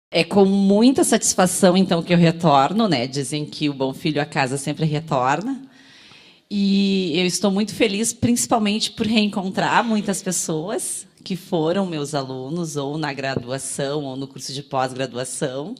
É com muita satisfação, então, que eu retorno, né? Dizem que o bom filho a casa sempre retorna. E eu estou muito feliz, principalmente por reencontrar muitas pessoas que foram meus alunos, ou na graduação, ou no curso de pós-graduação.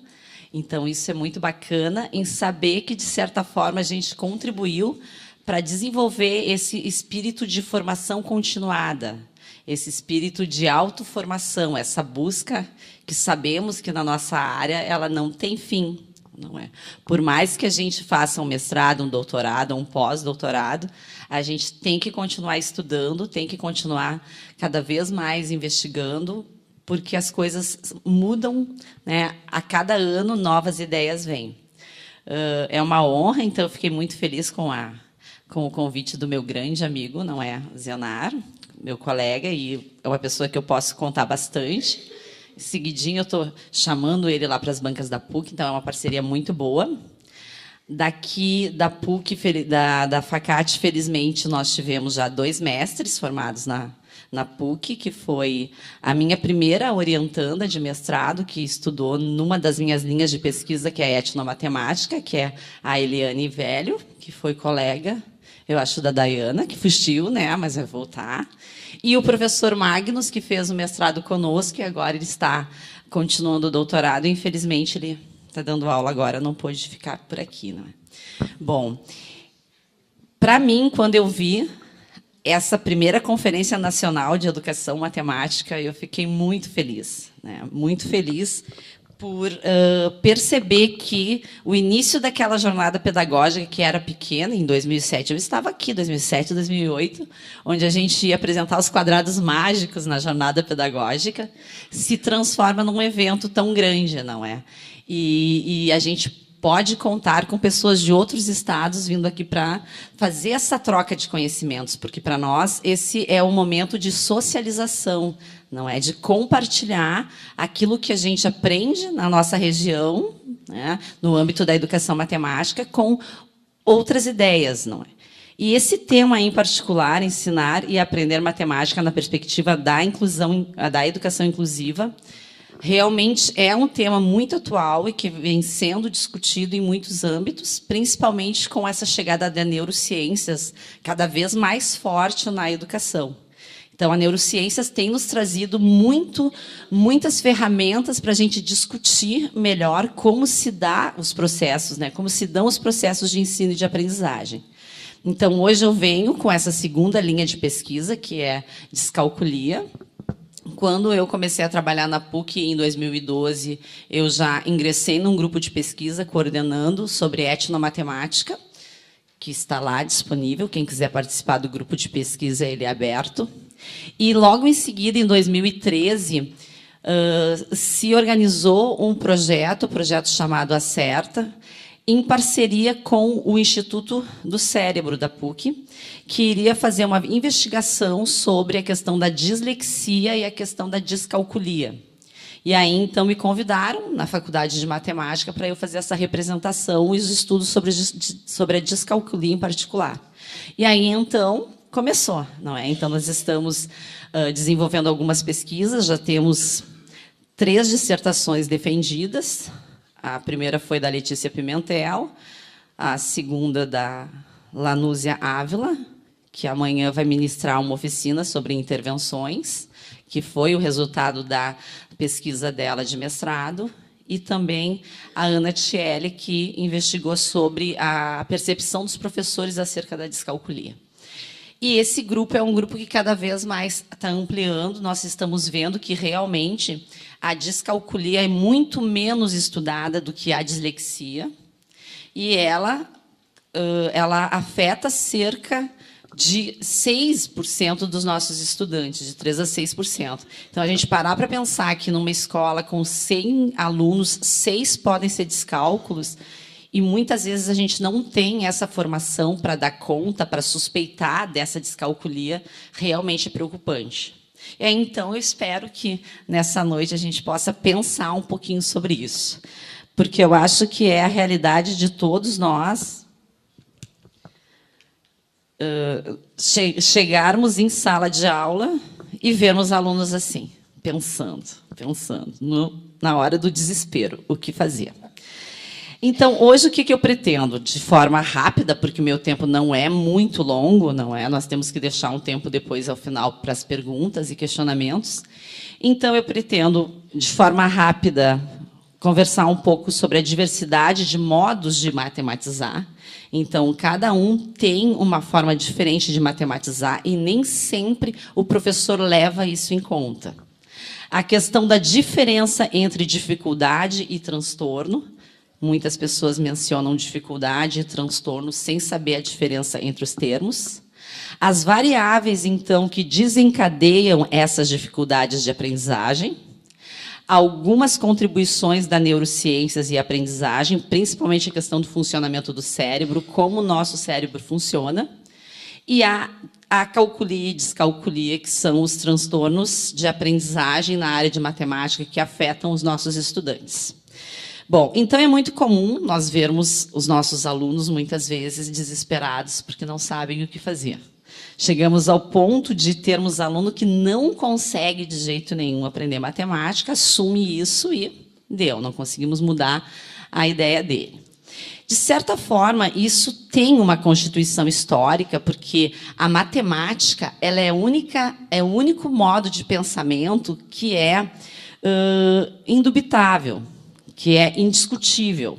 Então, isso é muito bacana, em saber que, de certa forma, a gente contribuiu para desenvolver esse espírito de formação continuada, esse espírito de autoformação, essa busca que sabemos que na nossa área ela não tem fim, não é? Por mais que a gente faça um mestrado, um doutorado, um pós-doutorado, a gente tem que continuar estudando, tem que continuar cada vez mais investigando, porque as coisas mudam, né? A cada ano novas ideias vêm. É uma honra, então eu fiquei muito feliz com o convite do meu grande amigo, não é, Zenar, meu colega, e é uma pessoa que eu posso contar bastante. Seguidinho, eu estou chamando ele lá para as bancas da PUC, então é uma parceria muito boa. Daqui da PUC, da FACAT, felizmente, nós tivemos já 2 mestres formados na PUC, que foi a minha primeira orientanda de mestrado, que estudou numa das minhas linhas de pesquisa, que é a etnomatemática, que é a Eliane Velho, que foi colega, eu acho, da Dayana, que fugiu, né, mas vai voltar. E o professor Magnus, que fez o mestrado conosco, e agora ele está continuando o doutorado. Infelizmente, ele está dando aula agora, não pôde ficar por aqui. Não é? Bom, para mim, quando eu vi essa primeira Conferência Nacional de Educação Matemática, eu fiquei muito feliz, né? Muito feliz por perceber que o início daquela jornada pedagógica, que era pequena, em 2007, eu estava aqui, 2007, 2008, onde a gente ia apresentar os quadrados mágicos na jornada pedagógica, se transforma num evento tão grande, não é? E a gente pode contar com pessoas de outros estados vindo aqui para fazer essa troca de conhecimentos, porque, para nós, esse é o momento de socialização, não é? De compartilhar aquilo que a gente aprende na nossa região, né, no âmbito da educação matemática, com outras ideias, não é? E esse tema em particular, ensinar e aprender matemática na perspectiva da inclusão, da educação inclusiva, realmente é um tema muito atual e que vem sendo discutido em muitos âmbitos, principalmente com essa chegada das neurociências cada vez mais forte na educação. Então, a neurociências tem nos trazido muitas ferramentas para a gente discutir melhor como se dá os processos, né? Como se dão os processos de ensino e de aprendizagem. Então, hoje eu venho com essa segunda linha de pesquisa, que é descalculia. Quando eu comecei a trabalhar na PUC, em 2012, eu já ingressei num grupo de pesquisa coordenando sobre etnomatemática, que está lá disponível. Quem quiser participar do grupo de pesquisa, ele é aberto. E, logo em seguida, em 2013, se organizou um projeto, o projeto chamado Acerta, em parceria com o Instituto do Cérebro da PUC, que iria fazer uma investigação sobre a questão da dislexia e a questão da descalculia. E aí, então, me convidaram na Faculdade de Matemática para eu fazer essa representação e os estudos sobre a descalculia em particular. E aí, então, começou, não é? Então, nós estamos desenvolvendo algumas pesquisas, já temos 3 dissertações defendidas. A primeira foi da Letícia Pimentel, a segunda da Lanúzia Ávila, que amanhã vai ministrar uma oficina sobre intervenções, que foi o resultado da pesquisa dela de mestrado, e também a Ana Tielli, que investigou sobre a percepção dos professores acerca da descalculia. E esse grupo é um grupo que cada vez mais está ampliando. Nós estamos vendo que, realmente, a descalculia é muito menos estudada do que a dislexia, e ela afeta cerca de 6% dos nossos estudantes, de 3% a 6%. Então, a gente parar para pensar que numa escola com 100 alunos, 6 podem ser descálculos, e muitas vezes a gente não tem essa formação para dar conta, para suspeitar dessa descalculia, realmente é preocupante. E aí, então, eu espero que, nessa noite, a gente possa pensar um pouquinho sobre isso, porque eu acho que é a realidade de todos nós, chegarmos em sala de aula e vermos alunos assim, pensando na hora do desespero, o que fazer. Então, hoje, o que eu pretendo? De forma rápida, porque o meu tempo não é muito longo, não é? Nós temos que deixar um tempo depois, ao final, para as perguntas e questionamentos. Então, eu pretendo, de forma rápida, conversar um pouco sobre a diversidade de modos de matematizar. Então, cada um tem uma forma diferente de matematizar e nem sempre o professor leva isso em conta. A questão da diferença entre dificuldade e transtorno. Muitas pessoas mencionam dificuldade e transtorno sem saber a diferença entre os termos. As variáveis, então, que desencadeiam essas dificuldades de aprendizagem. Algumas contribuições da neurociências e aprendizagem, principalmente a questão do funcionamento do cérebro, como o nosso cérebro funciona, e a calculia e descalculia, que são os transtornos de aprendizagem na área de matemática que afetam os nossos estudantes. Bom, então é muito comum nós vermos os nossos alunos, muitas vezes, desesperados, porque não sabem o que fazer. Chegamos ao ponto de termos aluno que não consegue de jeito nenhum aprender matemática, assume isso e deu, não conseguimos mudar a ideia dele. De certa forma, isso tem uma constituição histórica, porque a matemática ela é o único modo de pensamento que é indubitável, que é indiscutível.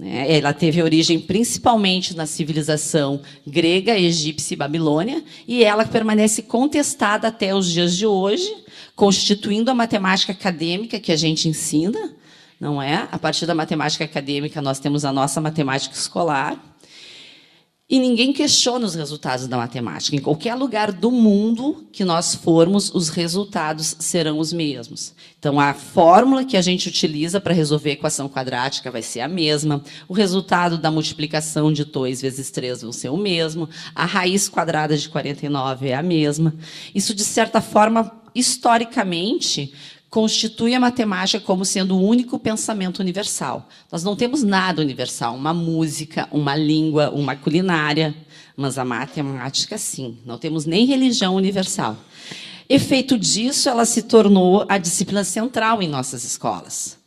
Ela teve origem principalmente na civilização grega, egípcia e babilônia, e ela permanece contestada até os dias de hoje, constituindo a matemática acadêmica que a gente ensina, não é? A partir da matemática acadêmica, nós temos a nossa matemática escolar, e ninguém questiona os resultados da matemática. Em qualquer lugar do mundo que nós formos, os resultados serão os mesmos. Então, a fórmula que a gente utiliza para resolver a equação quadrática vai ser a mesma, o resultado da multiplicação de 2 vezes 3 vai ser o mesmo, a raiz quadrada de 49 é a mesma. Isso, de certa forma, historicamente, constitui a matemática como sendo o único pensamento universal. Nós não temos nada universal, uma música, uma língua, uma culinária, mas a matemática, sim. Não temos nem religião universal. Efeito disso, ela se tornou a disciplina central em nossas escolas.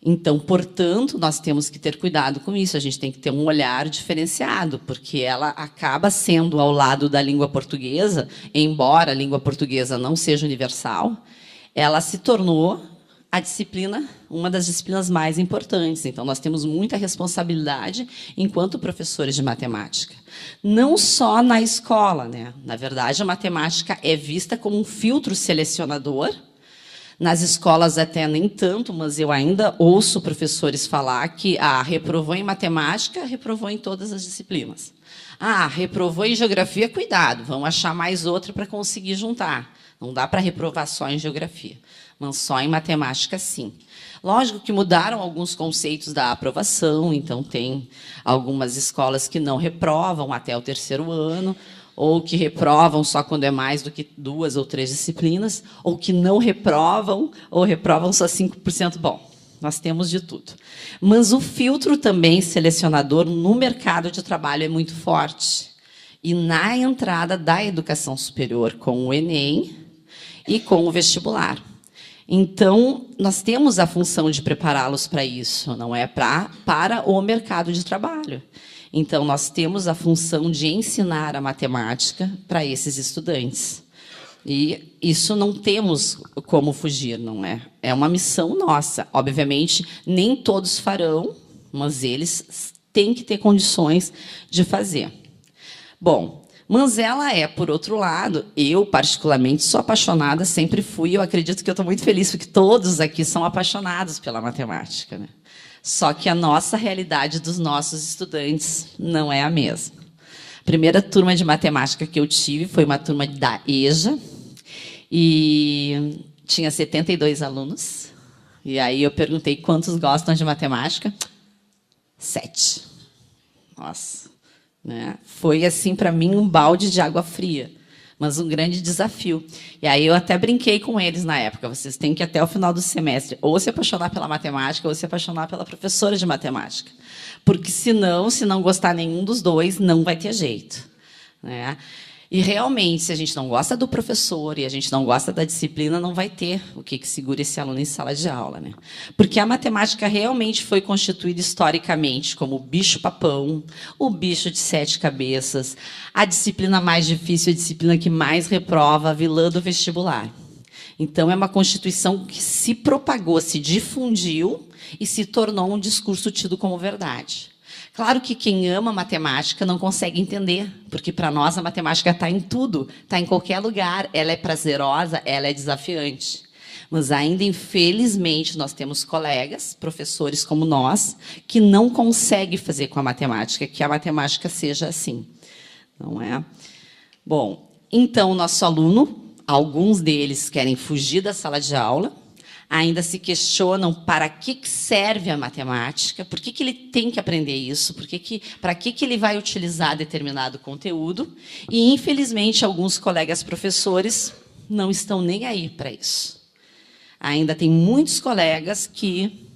Então, portanto, nós temos que ter cuidado com isso, a gente tem que ter um olhar diferenciado, porque ela acaba sendo ao lado da língua portuguesa, embora a língua portuguesa não seja universal, ela se tornou a disciplina, uma das disciplinas mais importantes. Então, nós temos muita responsabilidade enquanto professores de matemática. Não só na escola, né? Na verdade, a matemática é vista como um filtro selecionador. Nas escolas até nem tanto, mas eu ainda ouço professores falar que reprovou em matemática, reprovou em todas as disciplinas. Reprovou em geografia, cuidado, vamos achar mais outra para conseguir juntar. Não dá para reprovar só em geografia, mas só em matemática, sim. Lógico que mudaram alguns conceitos da aprovação, então tem algumas escolas que não reprovam até o 3º ano, ou que reprovam só quando é mais do que 2 ou 3 disciplinas, ou que não reprovam, ou reprovam só 5%. Bom, nós temos de tudo. Mas o filtro também selecionador no mercado de trabalho é muito forte. E na entrada da educação superior com o Enem e com o vestibular. Então, nós temos a função de prepará-los para isso, não é para o mercado de trabalho. Então, nós temos a função de ensinar a matemática para esses estudantes. E isso não temos como fugir, não é? É uma missão nossa. Obviamente, nem todos farão, mas eles têm que ter condições de fazer. Bom, mas ela é, por outro lado, eu, particularmente, sou apaixonada, sempre fui, eu acredito que eu estou muito feliz, porque todos aqui são apaixonados pela matemática, né? Só que a nossa realidade dos nossos estudantes não é a mesma. A primeira turma de matemática que eu tive foi uma turma da EJA, e tinha 72 alunos. E aí eu perguntei quantos gostam de matemática. 7. Nossa. Né? Foi, assim, para mim, um balde de água fria, mas um grande desafio. E aí eu até brinquei com eles na época. Vocês têm que, até o final do semestre, ou se apaixonar pela matemática, ou se apaixonar pela professora de matemática. Porque, senão, se não gostar nenhum dos dois, não vai ter jeito. Né? E, realmente, se a gente não gosta do professor e a gente não gosta da disciplina, não vai ter o que segure esse aluno em sala de aula. Né? Porque a matemática realmente foi constituída historicamente como o bicho-papão, o bicho de 7 cabeças, a disciplina mais difícil, a disciplina que mais reprova, a vilã do vestibular. Então, é uma constituição que se propagou, se difundiu e se tornou um discurso tido como verdade. Claro que quem ama matemática não consegue entender, porque para nós a matemática está em tudo, está em qualquer lugar, ela é prazerosa, ela é desafiante. Mas ainda, infelizmente, nós temos colegas, professores como nós, que não conseguem fazer com a matemática, que a matemática seja assim. Não é? Bom, então, o nosso aluno, alguns deles querem fugir da sala de aula, ainda se questionam para que serve a matemática, por que ele tem que aprender isso, para que ele vai utilizar determinado conteúdo, e, infelizmente, alguns colegas professores não estão nem aí para isso. Ainda tem muitos colegas que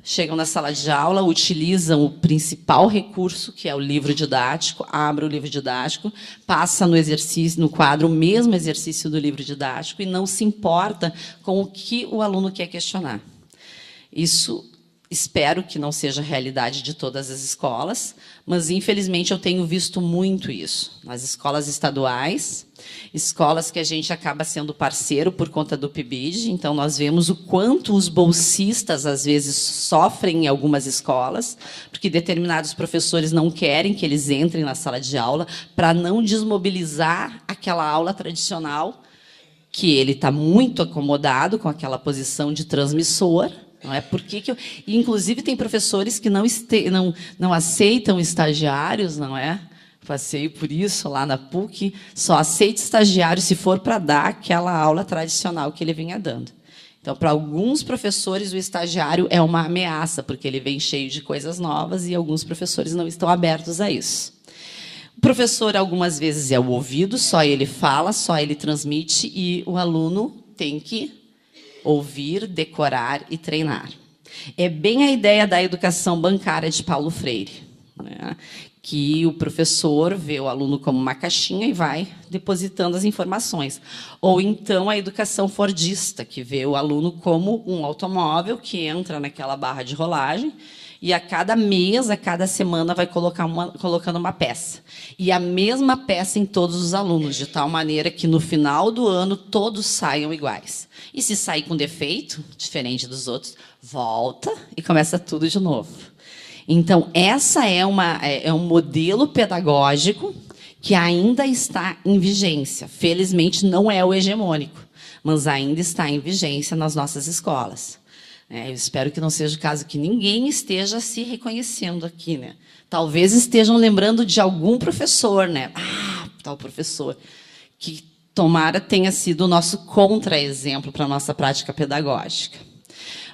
chegam na sala de aula, utilizam o principal recurso, que é o livro didático, abre o livro didático, passa no exercício, no quadro, o mesmo exercício do livro didático e não se importa com o que o aluno quer questionar. Isso, espero que não seja a realidade de todas as escolas, mas, infelizmente, eu tenho visto muito isso. Nas escolas estaduais, escolas que a gente acaba sendo parceiro por conta do PIBID, então nós vemos o quanto os bolsistas, às vezes, sofrem em algumas escolas, porque determinados professores não querem que eles entrem na sala de aula para não desmobilizar aquela aula tradicional, que ele está muito acomodado com aquela posição de transmissor. Não é? Inclusive, tem professores que não aceitam estagiários, não é? Passei por isso lá na PUC, só aceita estagiário se for para dar aquela aula tradicional que ele vinha dando. Então, para alguns professores, o estagiário é uma ameaça, porque ele vem cheio de coisas novas e alguns professores não estão abertos a isso. O professor, algumas vezes, é o ouvido, só ele fala, só ele transmite, e o aluno tem que ouvir, decorar e treinar. É bem a ideia da educação bancária de Paulo Freire, né? Que o professor vê o aluno como uma caixinha e vai depositando as informações. Ou, então, a educação fordista, que vê o aluno como um automóvel que entra naquela barra de rolagem e, a cada mês, a cada semana, vai colocando uma peça. E a mesma peça em todos os alunos, de tal maneira que, no final do ano, todos saiam iguais. E, se sair com defeito, diferente dos outros, volta e começa tudo de novo. Então, essa é um modelo pedagógico que ainda está em vigência. Felizmente, não é o hegemônico, mas ainda está em vigência nas nossas escolas. Eu espero que não seja o caso que ninguém esteja se reconhecendo aqui. Né? Talvez estejam lembrando de algum professor, né? Tal professor, que, tomara, tenha sido o nosso contra-exemplo para a nossa prática pedagógica.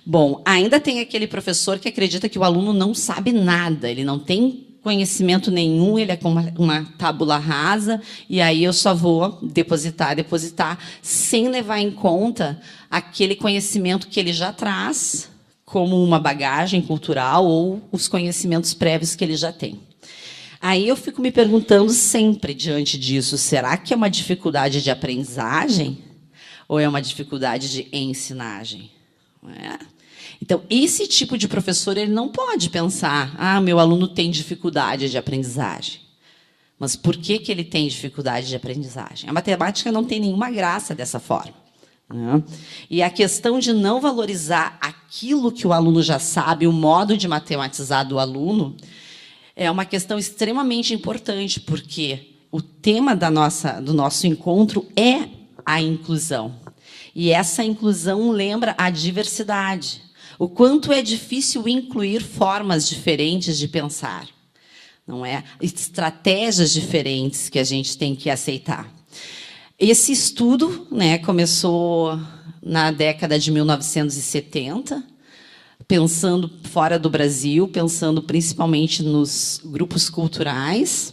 Bom, ainda tem aquele professor que acredita que o aluno não sabe nada, ele não tem conhecimento nenhum, ele é com uma tábula rasa, e aí eu só vou depositar, sem levar em conta aquele conhecimento que ele já traz, como uma bagagem cultural ou os conhecimentos prévios que ele já tem. Aí eu fico me perguntando sempre, diante disso, será que é uma dificuldade de aprendizagem ou é uma dificuldade de ensinagem? Não é? Então, esse tipo de professor ele não pode pensar, meu aluno tem dificuldade de aprendizagem. Mas por que ele tem dificuldade de aprendizagem? A matemática não tem nenhuma graça dessa forma. Né? E a questão de não valorizar aquilo que o aluno já sabe, o modo de matematizar do aluno, é uma questão extremamente importante, porque o tema do nosso encontro é a inclusão. E essa inclusão lembra a diversidade. O quanto é difícil incluir formas diferentes de pensar. não é? Estratégias diferentes que a gente tem que aceitar. Esse estudo, né, começou na década de 1970, pensando fora do Brasil, pensando principalmente nos grupos culturais,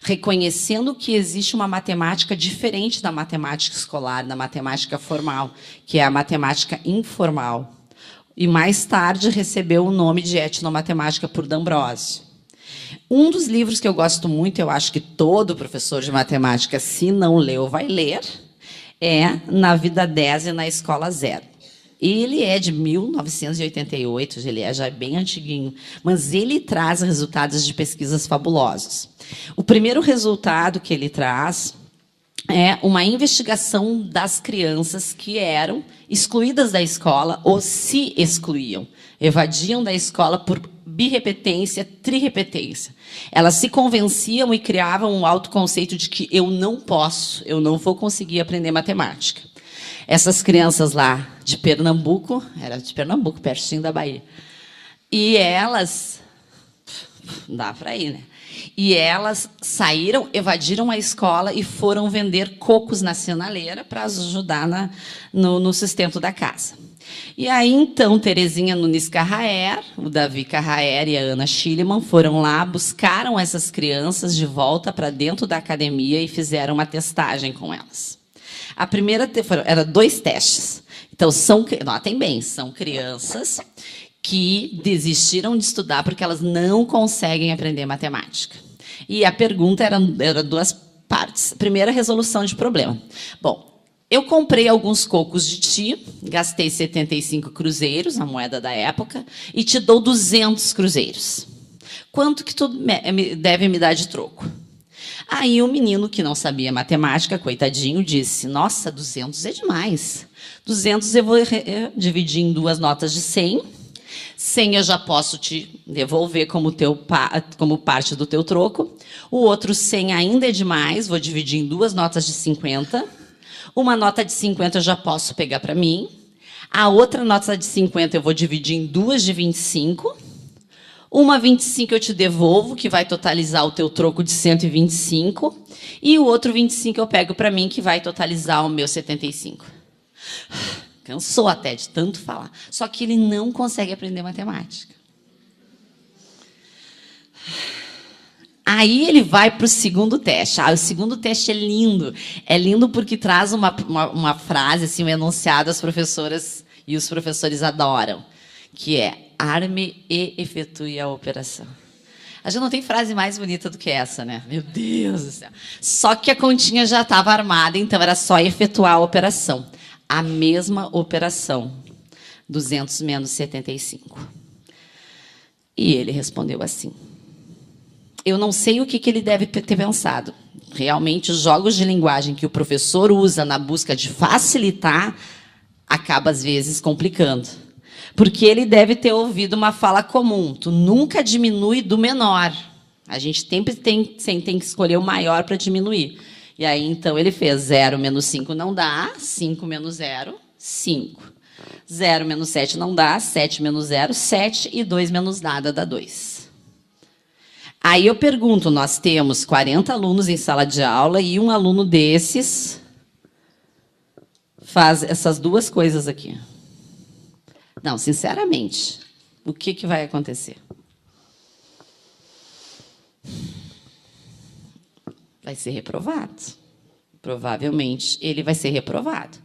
reconhecendo que existe uma matemática diferente da matemática escolar, da matemática formal, que é a matemática informal. E, mais tarde, recebeu o nome de etnomatemática por D'Ambrosio. Um dos livros que eu gosto muito, eu acho que todo professor de matemática, se não leu, vai ler, é Na Vida 10 e na Escola 0. Ele é de 1988, ele é já bem antiguinho, mas ele traz resultados de pesquisas fabulosos. O primeiro resultado que ele traz é uma investigação das crianças que eram excluídas da escola ou se excluíam, evadiam da escola por birrepetência, trirrepetência. Elas se convenciam e criavam um autoconceito de que eu não posso, eu não vou conseguir aprender matemática. Essas crianças lá de Pernambuco, era de Pernambuco, pertinho da Bahia, e elas, dá para ir, né? E elas saíram, evadiram a escola e foram vender cocos na sinaleira para ajudar no sustento da casa. E aí, então, Terezinha Nunes Carraer, o Davi Carraer e a Ana Schillemann foram lá, buscaram essas crianças de volta para dentro da academia e fizeram uma testagem com elas. A primeira era 2 testes. Então, notem bem, são crianças que desistiram de estudar porque elas não conseguem aprender matemática. E a pergunta era 2 partes. Primeira, resolução de problema. Bom, eu comprei alguns cocos de ti, gastei 75 cruzeiros, a moeda da época, e te dou 200 cruzeiros. Quanto que tu deve me dar de troco? Aí o menino, que não sabia matemática, coitadinho, disse, nossa, 200 é demais. 200 eu vou dividir em 2 notas de 100. 100 eu já posso te devolver como parte do teu troco. O outro 100 ainda é demais, vou dividir em 2 notas de 50. Uma nota de 50 eu já posso pegar para mim. A outra nota de 50 eu vou dividir em 2 de 25. Uma 25 eu te devolvo, que vai totalizar o teu troco de 125. E o outro 25 eu pego para mim, que vai totalizar o meu 75. Cansou até de tanto falar. Só que ele não consegue aprender matemática. Aí ele vai para o segundo teste. O segundo teste é lindo. É lindo porque traz uma frase, assim, um enunciado, as professoras e os professores adoram, que é: arme e efetue a operação. A gente não tem frase mais bonita do que essa, né? Meu Deus do céu. Só que a continha já estava armada, então era só efetuar a operação. A mesma operação. 200 menos 75. E ele respondeu assim. Eu não sei o que ele deve ter pensado. Realmente, os jogos de linguagem que o professor usa na busca de facilitar acaba, às vezes, complicando. Porque ele deve ter ouvido uma fala comum. Tu nunca diminui do menor. A gente sempre tem que escolher o maior para diminuir. E aí, então, ele fez 0 menos 5 não dá, 5 menos 0, 5. 0 menos 7 não dá, 7 menos 0, 7, e 2 menos nada dá 2. Aí eu pergunto, nós temos 40 alunos em sala de aula e um aluno desses faz essas 2 coisas aqui. Não, sinceramente, o que vai acontecer? Vai ser reprovado. Provavelmente, ele vai ser reprovado.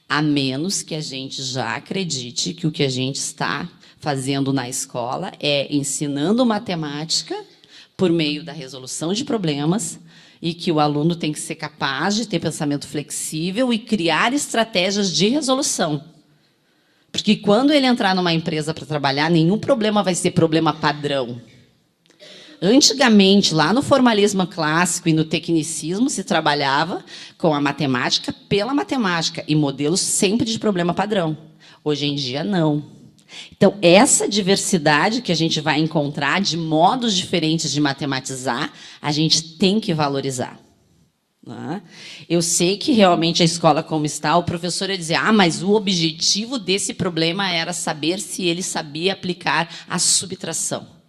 A menos que a gente já acredite que o que a gente está fazendo na escola é ensinando matemática por meio da resolução de problemas e que o aluno tem que ser capaz de ter pensamento flexível e criar estratégias de resolução. Porque quando ele entrar numa empresa para trabalhar, nenhum problema vai ser problema padrão. Antigamente, lá no formalismo clássico e no tecnicismo, se trabalhava com a matemática pela matemática e modelos sempre de problema padrão. Hoje em dia, não. Então, essa diversidade que a gente vai encontrar de modos diferentes de matematizar, a gente tem que valorizar. Eu sei que realmente a escola como está, o professor ia dizer, mas o objetivo desse problema era saber se ele sabia aplicar a subtração.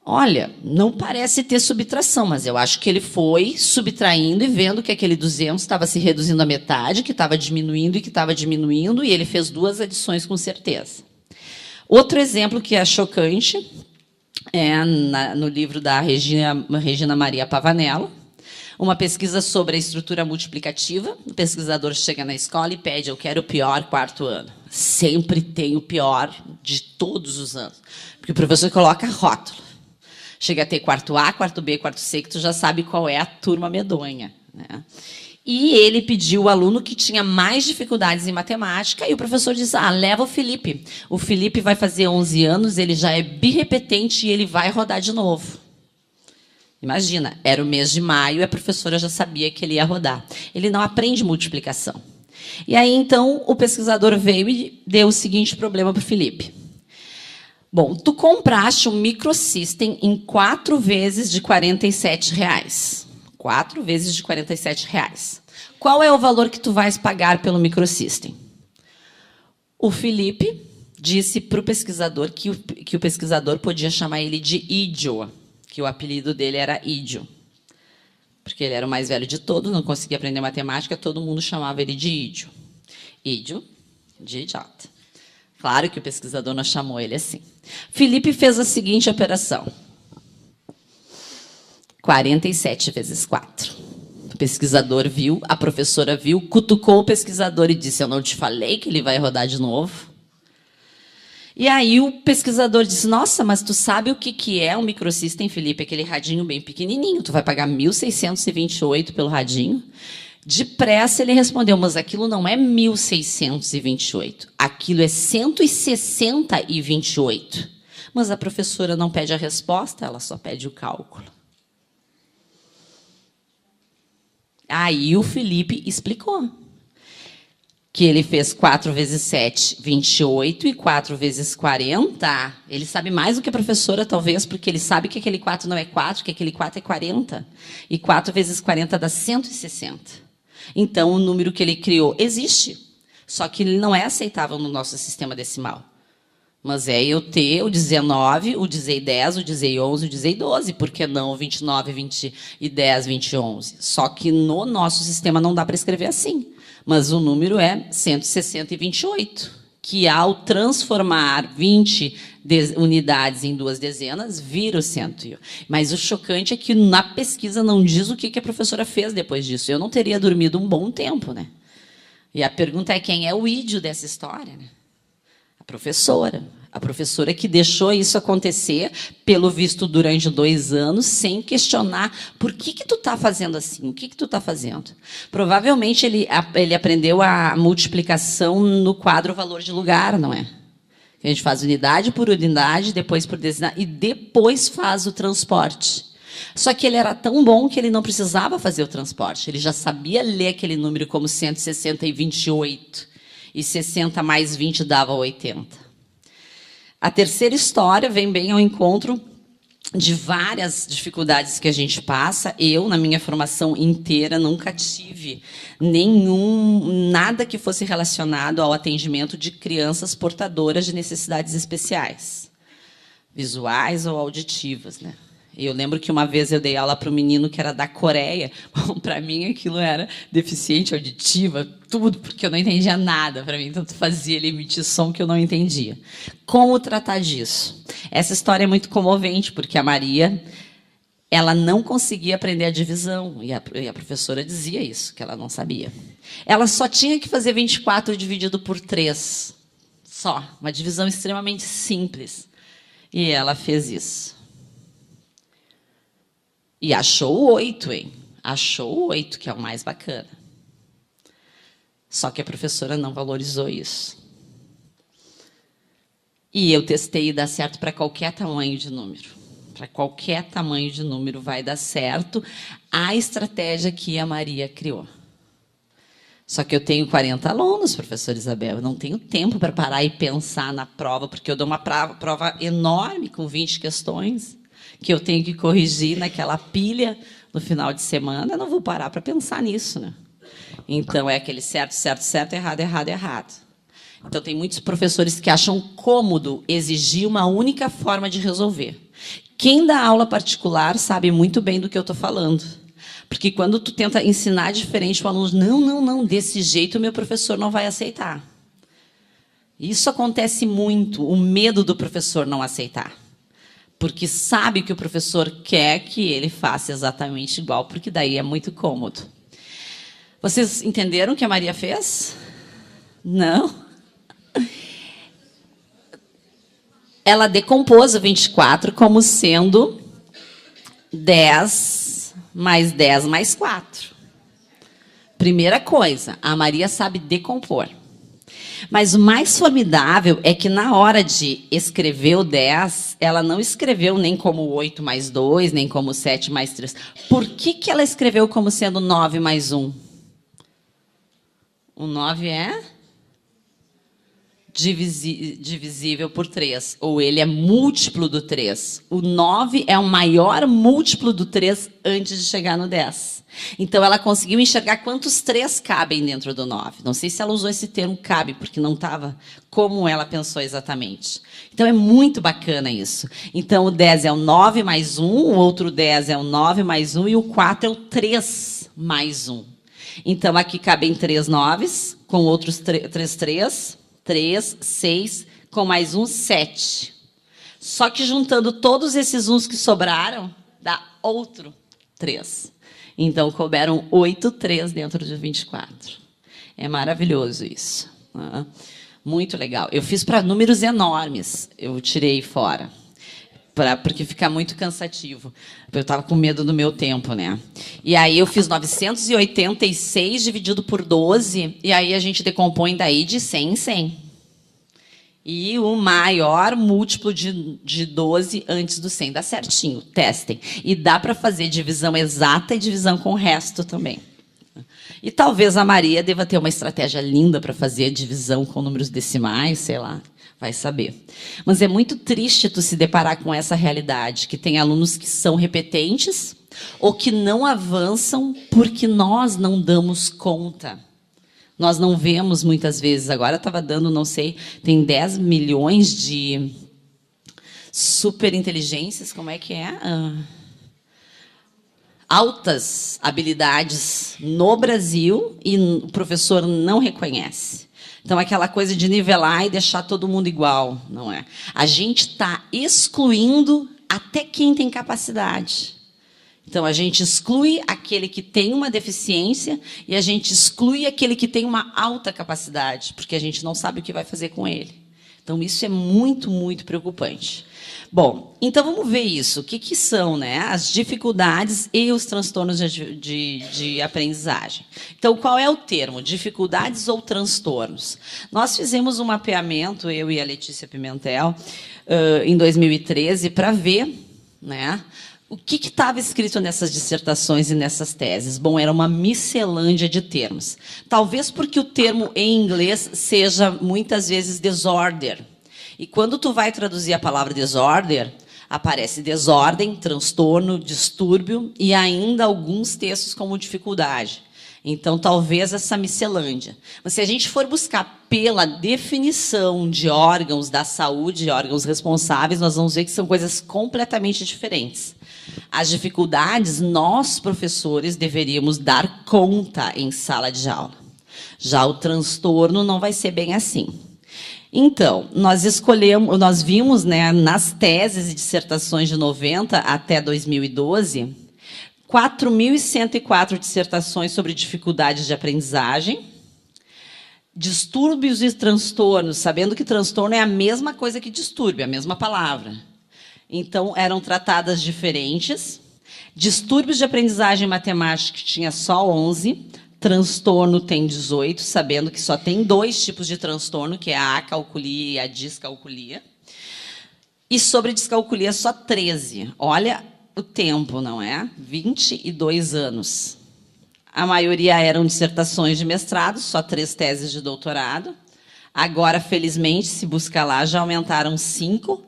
Olha, não parece ter subtração, mas eu acho que ele foi subtraindo e vendo que aquele 200 estava se reduzindo à metade, que estava diminuindo e que estava diminuindo, e ele fez 2 adições com certeza. Outro exemplo que é chocante é no livro da Regina Maria Pavanello, uma pesquisa sobre a estrutura multiplicativa. O pesquisador chega na escola e pede: eu quero o pior 4º ano. Sempre tem o pior de todos os anos, porque o professor coloca rótulo. Chega a ter 4º A, 4º B, 4º C, que tu já sabe qual é a turma medonha, né? E ele pediu o aluno que tinha mais dificuldades em matemática, e o professor disse: leva o Felipe. O Felipe vai fazer 11 anos, ele já é birrepetente e ele vai rodar de novo. Imagina, era o mês de maio e a professora já sabia que ele ia rodar. Ele não aprende multiplicação. E aí, então, o pesquisador veio e deu o seguinte problema para o Felipe. Bom, tu compraste um microsystem em 4 vezes de R$ 47,00. 4 vezes de R$ 47,00. Qual é o valor que tu vais pagar pelo microsystem? O Felipe disse para o pesquisador que o pesquisador podia chamar ele de Ídio, que o apelido dele era Ídio, porque ele era o mais velho de todos, não conseguia aprender matemática, todo mundo chamava ele de Ídio. Ídio, de idiota. Claro que o pesquisador não chamou ele assim. Felipe fez a seguinte operação. 47 vezes 4. O pesquisador viu, a professora viu, cutucou o pesquisador e disse: eu não te falei que ele vai rodar de novo? E aí o pesquisador disse: nossa, mas tu sabe o que é um microsystem, Felipe? Aquele radinho bem pequenininho, tu vai pagar 1.628 pelo radinho? Depressa ele respondeu: mas aquilo não é 1.628, aquilo é 160,28. Mas a professora não pede a resposta, ela só pede o cálculo. Aí o Felipe explicou que ele fez 4 vezes 7, 28, e 4 vezes 40. Ele sabe mais do que a professora, talvez, porque ele sabe que aquele 4 não é 4, que aquele 4 é 40. E 4 vezes 40 dá 160. Então, o número que ele criou existe, só que ele não é aceitável no nosso sistema decimal. Mas é eu ter o 19, o 10, o 11, o 12, por que não o 29, 20 e 10, 20 e 11? Só que no nosso sistema não dá para escrever assim. Mas o número é 160,28, que ao transformar 20 unidades em 2 dezenas, vira o 100. Mas o chocante é que na pesquisa não diz o que a professora fez depois disso. Eu não teria dormido um bom tempo, né? E a pergunta é: quem é o ídio dessa história, né? A professora. A professora que deixou isso acontecer, pelo visto, durante 2 anos, sem questionar por que tu está fazendo assim, o que tu está fazendo. Provavelmente ele aprendeu a multiplicação no quadro valor de lugar, não é? A gente faz unidade por unidade, depois por dezena, e depois faz o transporte. Só que ele era tão bom que ele não precisava fazer o transporte. Ele já sabia ler aquele número como 160,28. E 60 mais 20 dava 80. A terceira história vem bem ao encontro de várias dificuldades que a gente passa. Eu, na minha formação inteira, nunca tive nada que fosse relacionado ao atendimento de crianças portadoras de necessidades especiais, visuais ou auditivas, né? Eu lembro que uma vez eu dei aula para um menino que era da Coreia. Para mim, aquilo era deficiente auditiva, tudo, porque eu não entendia nada. Para mim, tanto fazia ele emitir som que eu não entendia. Como tratar disso? Essa história é muito comovente, porque a Maria, ela não conseguia aprender a divisão, e a professora dizia isso, que ela não sabia. Ela só tinha que fazer 24 dividido por 3. Só. Uma divisão extremamente simples. E ela fez isso. E achou 8, hein? Achou 8, que é o mais bacana. Só que a professora não valorizou isso. E eu testei e dá certo para qualquer tamanho de número. Para qualquer tamanho de número vai dar certo a estratégia que a Maria criou. Só que eu tenho 40 alunos, professora Isabel. Eu não tenho tempo para parar e pensar na prova, porque eu dou uma prova enorme com 20 questões, que eu tenho que corrigir naquela pilha no final de semana. Eu não vou parar para pensar nisso, né? Então, é aquele certo, certo, certo, errado, errado, errado. Então, tem muitos professores que acham cômodo exigir uma única forma de resolver. Quem dá aula particular sabe muito bem do que eu estou falando. Porque quando tu tenta ensinar diferente, o aluno diz, não, não, não, desse jeito o meu professor não vai aceitar. Isso acontece muito, o medo do professor não aceitar. Porque sabe que o professor quer que ele faça exatamente igual, porque daí é muito cômodo. Vocês entenderam o que a Maria fez? Não? Ela decompôs o 24 como sendo 10 mais 10 mais 4. Primeira coisa, a Maria sabe decompor. Mas o mais formidável é que, na hora de escrever o 10, ela não escreveu nem como 8 mais 2, nem como 7 mais 3. Por que ela escreveu como sendo 9 mais 1? O 9 é divisível por 3, ou ele é múltiplo do 3. O 9 é o maior múltiplo do 3 antes de chegar no 10. Então, ela conseguiu enxergar quantos 3 cabem dentro do 9. Não sei se ela usou esse termo cabe, porque não estava como ela pensou exatamente. Então, é muito bacana isso. Então, o 10 é o 9 mais 1, o outro 10 é o 9 mais 1, e o 4 é o 3 mais 1. Então, aqui cabem 3 noves, com outros 3 3, 3, 6, com mais um, 7. Só que juntando todos esses uns que sobraram, dá outro 3. Então, couberam 8 3 dentro de 24. É maravilhoso isso. Muito legal. Eu fiz para números enormes, eu tirei fora, porque fica muito cansativo. Eu estava com medo do meu tempo, né? E aí eu fiz 986 dividido por 12, e aí a gente decompõe daí de 100 em 100. E o maior múltiplo de 12 antes do 100. Dá certinho, testem. E dá para fazer divisão exata e divisão com o resto também. E talvez a Maria deva ter uma estratégia linda para fazer divisão com números decimais, sei lá, vai saber. Mas é muito triste tu se deparar com essa realidade, que tem alunos que são repetentes ou que não avançam porque nós não damos conta. Nós não vemos muitas vezes. Agora estava dando, não sei, tem 10 milhões de superinteligências, como é que é? Altas habilidades no Brasil e o professor não reconhece. Então, aquela coisa de nivelar e deixar todo mundo igual, não é? A gente está excluindo até quem tem capacidade. Então, a gente exclui aquele que tem uma deficiência e a gente exclui aquele que tem uma alta capacidade, porque a gente não sabe o que vai fazer com ele. Então, isso é muito, muito preocupante. Bom, então vamos ver isso. O que são, né, as dificuldades e os transtornos de aprendizagem? Então, qual é o termo? Dificuldades ou transtornos? Nós fizemos um mapeamento, eu e a Letícia Pimentel, em 2013, para ver, né, o que estava escrito nessas dissertações e nessas teses? Bom, era uma miscelânea de termos. Talvez porque o termo em inglês seja, muitas vezes, disorder. E quando tu vai traduzir a palavra disorder, aparece desordem, transtorno, distúrbio e ainda alguns textos como dificuldade. Então, talvez essa miscelânea. Mas se a gente for buscar pela definição de órgãos da saúde, órgãos responsáveis, nós vamos ver que são coisas completamente diferentes. As dificuldades, nós, professores, deveríamos dar conta em sala de aula. Já o transtorno não vai ser bem assim. Então, nós vimos, né, nas teses e dissertações de 90 até 2012, 4.104 dissertações sobre dificuldades de aprendizagem, distúrbios e transtornos, sabendo que transtorno é a mesma coisa que distúrbio, a mesma palavra. Então, eram tratadas diferentes. Distúrbios de aprendizagem matemática tinha só 11, transtorno tem 18, sabendo que só tem 2 tipos de transtorno, que é a acalculia e a discalculia. E sobre discalculia, só 13. Olha o tempo, não é? 22 anos. A maioria eram dissertações de mestrado, só 3 teses de doutorado. Agora, felizmente, se busca lá, já aumentaram 5,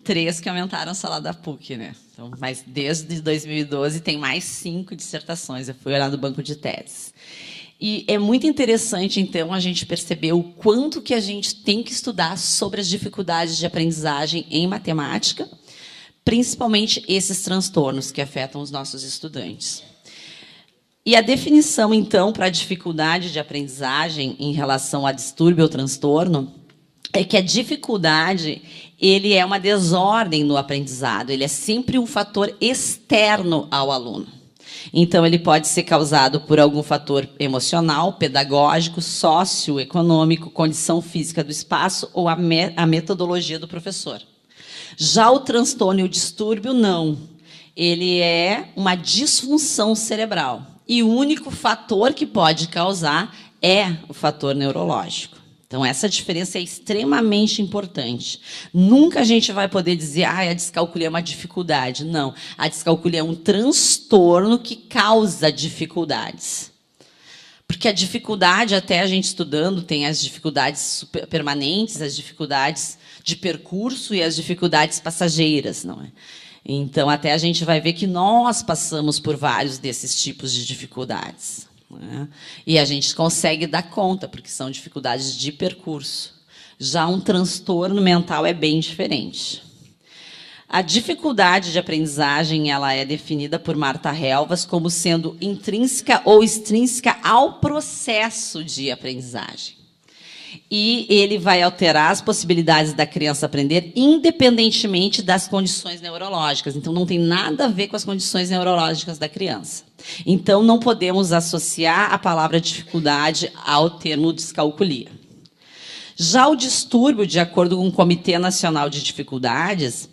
3 que aumentaram a sala da PUC, né? Então, mas desde 2012 tem mais 5 dissertações. Eu fui olhar no banco de teses. E é muito interessante, então, a gente perceber o quanto que a gente tem que estudar sobre as dificuldades de aprendizagem em matemática, principalmente esses transtornos que afetam os nossos estudantes. E a definição, então, para a dificuldade de aprendizagem em relação a distúrbio ou transtorno é que a dificuldade ele é uma desordem no aprendizado, ele é sempre um fator externo ao aluno. Então, ele pode ser causado por algum fator emocional, pedagógico, socioeconômico, condição física do espaço ou a metodologia do professor. Já o transtorno e o distúrbio, não. Ele é uma disfunção cerebral. E o único fator que pode causar é o fator neurológico. Então, essa diferença é extremamente importante. Nunca a gente vai poder dizer a descalculia é uma dificuldade. Não, a descalculia é um transtorno que causa dificuldades. Porque a dificuldade, até a gente estudando, tem as dificuldades permanentes, as dificuldades de percurso e as dificuldades passageiras, não é? Então, até a gente vai ver que nós passamos por vários desses tipos de dificuldades. Né? E a gente consegue dar conta, porque são dificuldades de percurso. Já um transtorno mental é bem diferente. A dificuldade de aprendizagem ela é definida por Marta Helvas como sendo intrínseca ou extrínseca ao processo de aprendizagem. E ele vai alterar as possibilidades da criança aprender independentemente das condições neurológicas. Então, não tem nada a ver com as condições neurológicas da criança. Então, não podemos associar a palavra dificuldade ao termo descalculia. Já o distúrbio, de acordo com o Comitê Nacional de Dificuldades,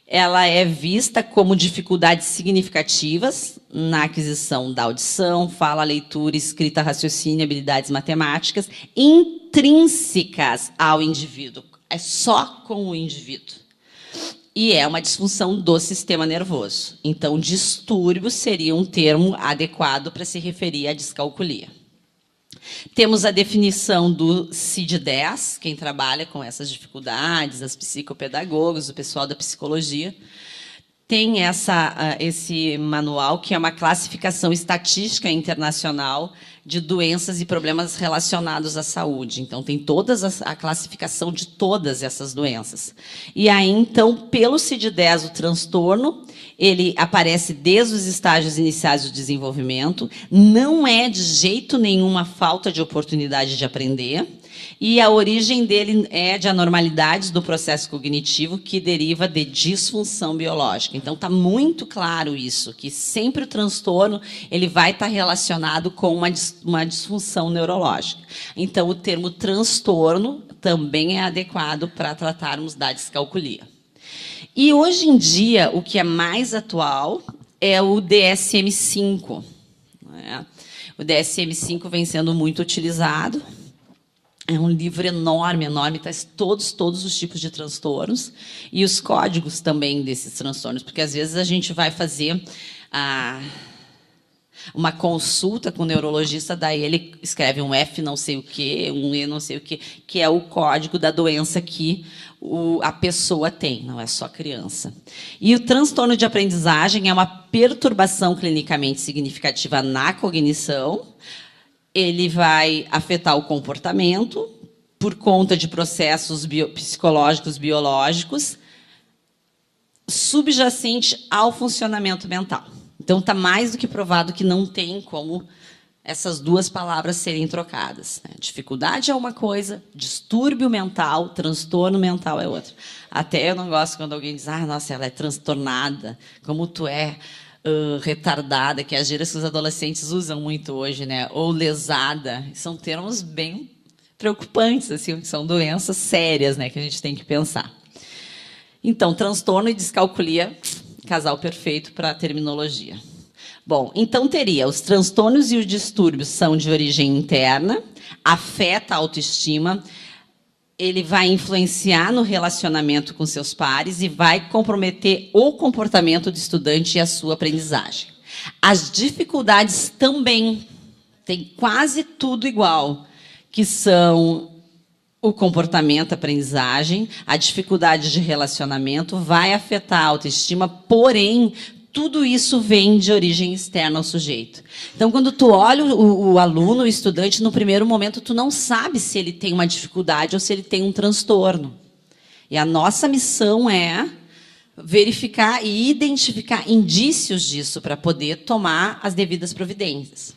ela é vista como dificuldades significativas na aquisição da audição, fala, leitura, escrita, raciocínio, habilidades matemáticas, intrínsecas ao indivíduo. É só com o indivíduo. E é uma disfunção do sistema nervoso. Então, distúrbio seria um termo adequado para se referir à descalculia. Temos a definição do CID-10, quem trabalha com essas dificuldades, as psicopedagogos, o pessoal da psicologia. Tem esse manual, que é uma classificação estatística internacional de doenças e problemas relacionados à saúde. Então, tem a classificação de todas essas doenças. E aí, então, pelo CID-10, o transtorno, ele aparece desde os estágios iniciais do desenvolvimento, não é de jeito nenhum uma falta de oportunidade de aprender, e a origem dele é de anormalidades do processo cognitivo que deriva de disfunção biológica. Então, está muito claro isso, que sempre o transtorno ele vai estar relacionado com uma disfunção neurológica. Então, o termo transtorno também é adequado para tratarmos da descalculia. E, hoje em dia, o que é mais atual é o DSM-5. Né? O DSM-5 vem sendo muito utilizado. É um livro enorme, enorme, traz todos os tipos de transtornos e os códigos também desses transtornos, porque, às vezes, a gente vai fazer uma consulta com o neurologista, daí ele escreve um F não sei o quê, um E não sei o quê, que é o código da doença que a pessoa tem, não é só a criança. E o transtorno de aprendizagem é uma perturbação clinicamente significativa na cognição. Ele vai afetar o comportamento por conta de processos psicológicos, biológicos, subjacente ao funcionamento mental. Então, está mais do que provado que não tem como essas duas palavras serem trocadas. Né? Dificuldade é uma coisa, distúrbio mental, transtorno mental é outra. Até eu não gosto quando alguém diz, nossa, ela é transtornada, como tu é retardada, que é as gírias que os adolescentes usam muito hoje, né? Ou lesada. São termos bem preocupantes, assim, são doenças sérias, né, que a gente tem que pensar. Então, transtorno e descalculia, casal perfeito para a terminologia. Bom, então teria os transtornos e os distúrbios são de origem interna, afeta a autoestima, ele vai influenciar no relacionamento com seus pares e vai comprometer o comportamento do estudante e a sua aprendizagem. As dificuldades também têm quase tudo igual, que são o comportamento, a aprendizagem, a dificuldade de relacionamento, vai afetar a autoestima, porém, tudo isso vem de origem externa ao sujeito. Então, quando tu olha o aluno, o estudante, no primeiro momento, tu não sabe se ele tem uma dificuldade ou se ele tem um transtorno. E a nossa missão é verificar e identificar indícios disso para poder tomar as devidas providências.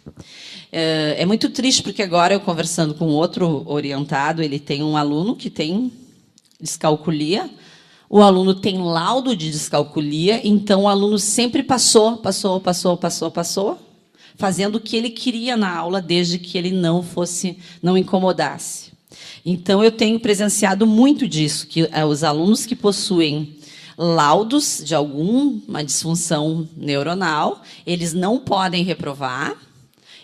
É muito triste, porque agora, eu conversando com outro orientado, ele tem um aluno que tem descalculia, o aluno tem laudo de descalculia, então o aluno sempre passou, fazendo o que ele queria na aula, desde que ele não incomodasse. Então, eu tenho presenciado muito disso, que os alunos que possuem laudos de alguma disfunção neuronal, eles não podem reprovar,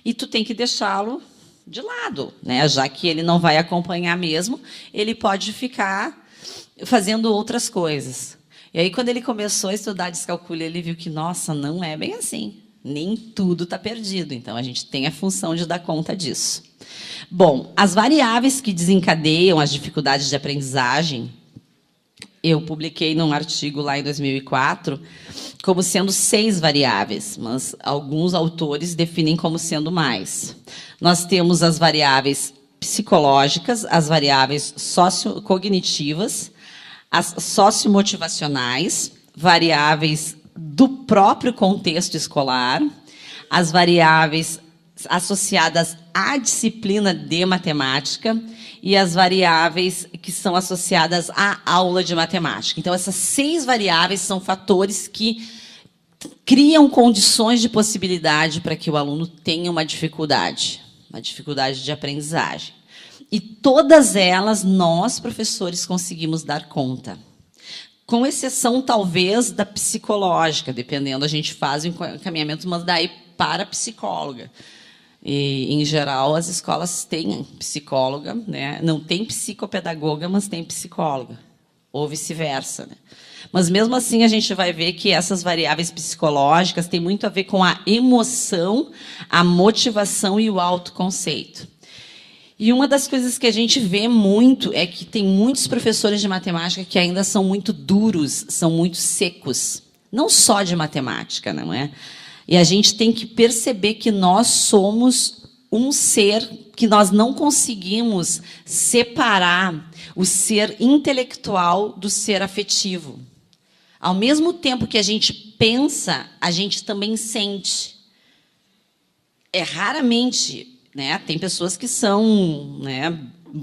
e tu tem que deixá-lo de lado, né? Já que ele não vai acompanhar mesmo, ele pode ficar fazendo outras coisas. E aí, quando ele começou a estudar descalculia, ele viu que, nossa, não é bem assim. Nem tudo está perdido. Então, a gente tem a função de dar conta disso. Bom, as variáveis que desencadeiam as dificuldades de aprendizagem, eu publiquei num artigo lá em 2004, como sendo 6 variáveis, mas alguns autores definem como sendo mais. Nós temos as variáveis psicológicas, as variáveis sociocognitivas, as sociomotivacionais, variáveis do próprio contexto escolar, as variáveis associadas à disciplina de matemática e as variáveis que são associadas à aula de matemática. Então, essas 6 variáveis são fatores que criam condições de possibilidade para que o aluno tenha uma dificuldade de aprendizagem. E todas elas, nós, professores, conseguimos dar conta. Com exceção, talvez, da psicológica, dependendo, a gente faz o encaminhamento, mas daí para a psicóloga. E, em geral, as escolas têm psicóloga, né? Não tem psicopedagoga, mas tem psicóloga, ou vice-versa, né? Mas, mesmo assim, a gente vai ver que essas variáveis psicológicas têm muito a ver com a emoção, a motivação e o autoconceito. E uma das coisas que a gente vê muito é que tem muitos professores de matemática que ainda são muito duros, são muito secos. Não só de matemática, não é? E a gente tem que perceber que nós somos um ser que nós não conseguimos separar o ser intelectual do ser afetivo. Ao mesmo tempo que a gente pensa, a gente também sente. É raramente... né? Tem pessoas que são, né,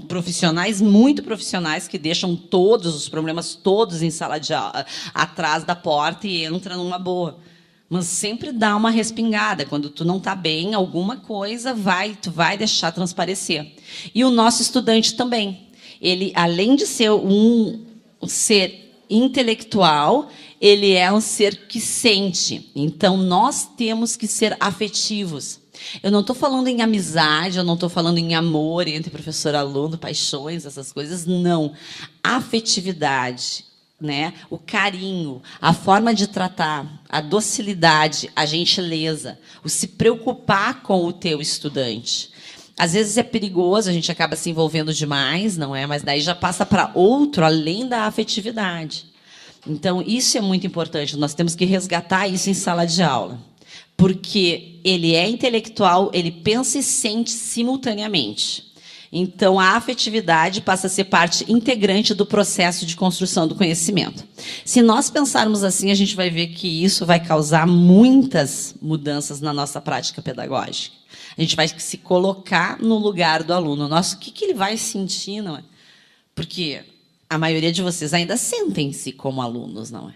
profissionais, muito profissionais, que deixam todos os problemas todos em sala de aula, atrás da porta, e entram numa boa. Mas sempre dá uma respingada. Quando tu não está bem, alguma coisa tu vai deixar transparecer. E o nosso estudante também. Ele, além de ser um ser intelectual, ele é um ser que sente. Então, nós temos que ser afetivos. Eu não estou falando em amizade, eu não estou falando em amor entre professor e aluno, paixões, essas coisas, não. Afetividade, né? O carinho, a forma de tratar, a docilidade, a gentileza, o se preocupar com o teu estudante. Às vezes é perigoso, a gente acaba se envolvendo demais, não é? Mas daí já passa para outro, além da afetividade. Então, isso é muito importante, nós temos que resgatar isso em sala de aula. Porque ele é intelectual, ele pensa e sente simultaneamente. Então, a afetividade passa a ser parte integrante do processo de construção do conhecimento. Se nós pensarmos assim, a gente vai ver que isso vai causar muitas mudanças na nossa prática pedagógica. A gente vai se colocar no lugar do aluno. Nossa, o que ele vai sentir, não é? Porque a maioria de vocês ainda sentem-se como alunos, não é?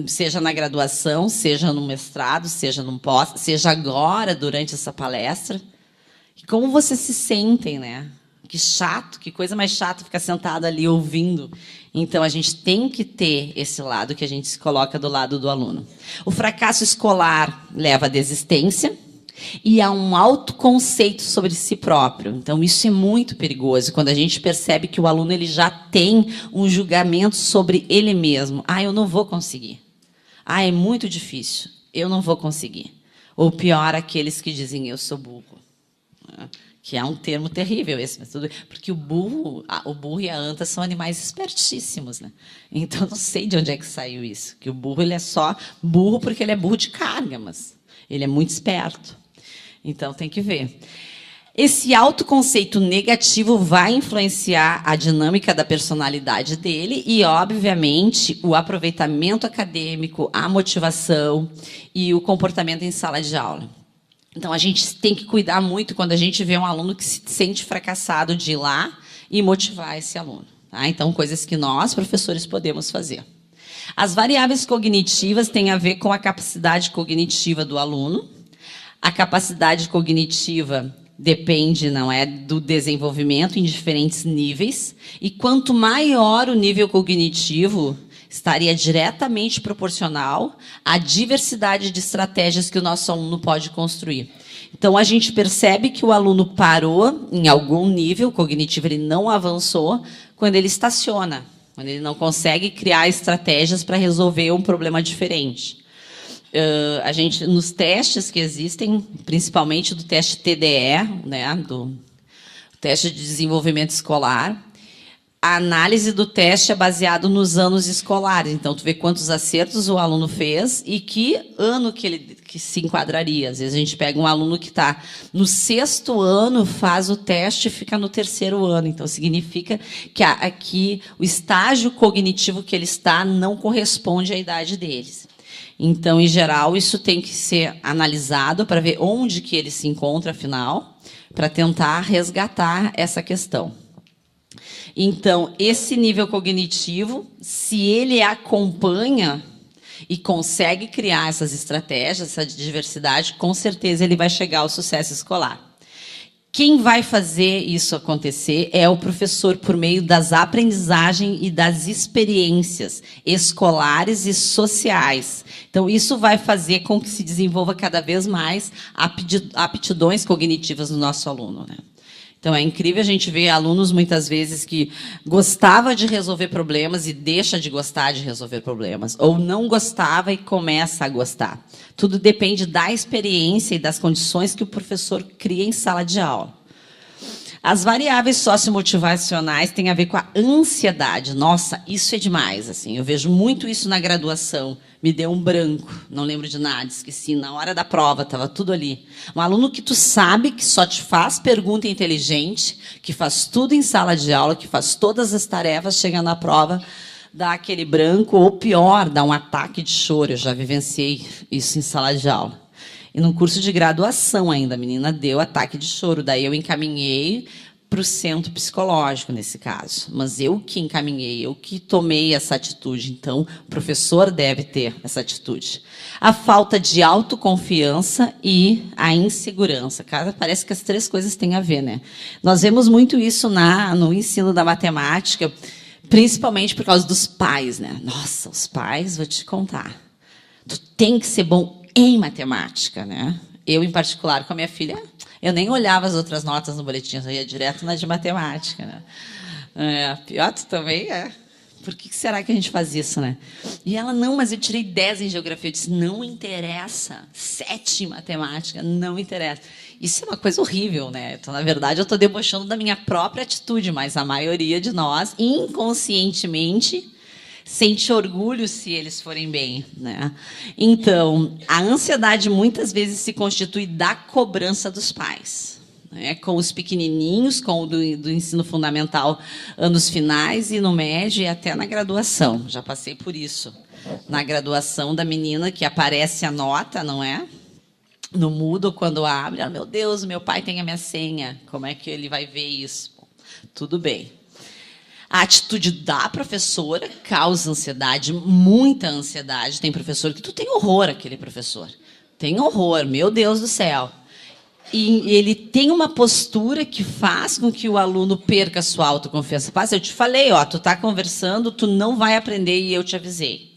Seja na graduação, seja no mestrado, seja no pós, seja agora, durante essa palestra. Como vocês se sentem, né? Que chato, que coisa mais chata ficar sentado ali ouvindo. Então, a gente tem que ter esse lado que a gente se coloca do lado do aluno. O fracasso escolar leva à desistência e a um autoconceito sobre si próprio. Então, isso é muito perigoso, quando a gente percebe que o aluno ele já tem um julgamento sobre ele mesmo. Ah, eu não vou conseguir. Ah, é muito difícil. Eu não vou conseguir. Ou pior, aqueles que dizem, eu sou burro. Que é um termo terrível esse, mas tudo, porque o burro e a anta são animais espertíssimos, né? Então, não sei de onde é que saiu isso. Que o burro ele é só burro porque ele é burro de carga, mas ele é muito esperto. Então, tem que ver. Esse autoconceito negativo vai influenciar a dinâmica da personalidade dele e, obviamente, o aproveitamento acadêmico, a motivação e o comportamento em sala de aula. Então, a gente tem que cuidar muito quando a gente vê um aluno que se sente fracassado de ir lá e motivar esse aluno. Tá? Então, coisas que nós, professores, podemos fazer. As variáveis cognitivas têm a ver com a capacidade cognitiva do aluno. A capacidade cognitiva depende, não é, do desenvolvimento em diferentes níveis, e quanto maior o nível cognitivo, estaria diretamente proporcional à diversidade de estratégias que o nosso aluno pode construir. Então, a gente percebe que o aluno parou em algum nível cognitivo, ele não avançou, quando ele estaciona, quando ele não consegue criar estratégias para resolver um problema diferente. A gente, nos testes que existem, principalmente do teste TDE, né, do teste de desenvolvimento escolar, a análise do teste é baseada nos anos escolares. Então, tu vê quantos acertos o aluno fez e que ano que ele se enquadraria. Às vezes, a gente pega um aluno que está no 6º ano, faz o teste e fica no 3º ano. Então, significa que aqui o estágio cognitivo que ele está não corresponde à idade deles. Então, em geral, isso tem que ser analisado para ver onde que ele se encontra, afinal, para tentar resgatar essa questão. Então, esse nível cognitivo, se ele acompanha e consegue criar essas estratégias, essa diversidade, com certeza ele vai chegar ao sucesso escolar. Quem vai fazer isso acontecer é o professor por meio das aprendizagens e das experiências escolares e sociais. Então, isso vai fazer com que se desenvolva cada vez mais aptidões cognitivas no nosso aluno, né? Então, é incrível a gente ver alunos, muitas vezes, que gostava de resolver problemas e deixa de gostar de resolver problemas, ou não gostava e começa a gostar. Tudo depende da experiência e das condições que o professor cria em sala de aula. As variáveis sociomotivacionais têm a ver com a ansiedade. Nossa, isso é demais. Assim. Eu vejo muito isso na graduação. Me deu um branco, não lembro de nada, esqueci. Na hora da prova, estava tudo ali. Um aluno que tu sabe que só te faz pergunta inteligente, que faz tudo em sala de aula, que faz todas as tarefas, chega na prova, dá aquele branco, ou pior, dá um ataque de choro. Eu já vivenciei isso em sala de aula. E num curso de graduação ainda, a menina deu ataque de choro. Daí eu encaminhei para o centro psicológico, nesse caso. Mas eu que encaminhei, eu que tomei essa atitude. Então, o professor deve ter essa atitude. A falta de autoconfiança e a insegurança. Cara, parece que as 3 coisas têm a ver, né? Nós vemos muito isso no ensino da matemática, principalmente por causa dos pais, né? Nossa, os pais, vou te contar. Tu tem que ser bom em matemática, né? Eu, em particular, com a minha filha, eu nem olhava as outras notas no boletim, eu ia direto na de matemática, né? Pior, tu também é. Por que será que a gente faz isso, né? E ela, não, mas eu tirei 10 em geografia. Eu disse, não interessa. 7 em matemática, não interessa. Isso é uma coisa horrível, né? Então, na verdade, eu estou debochando da minha própria atitude, mas a maioria de nós, inconscientemente, sente orgulho se eles forem bem, né? Então, a ansiedade muitas vezes se constitui da cobrança dos pais, né? Com os pequenininhos, com o do ensino fundamental, anos finais, e no médio e até na graduação. Já passei por isso. Na graduação da menina que aparece a nota, não é? No Moodle, quando abre, ela, meu Deus, meu pai tem a minha senha, como é que ele vai ver isso? Tudo bem. A atitude da professora causa ansiedade, muita ansiedade. Tem professor que tu tem horror, aquele professor. Tem horror, meu Deus do céu. E ele tem uma postura que faz com que o aluno perca a sua autoconfiança. Eu te falei, ó, tu está conversando, tu não vai aprender e eu te avisei.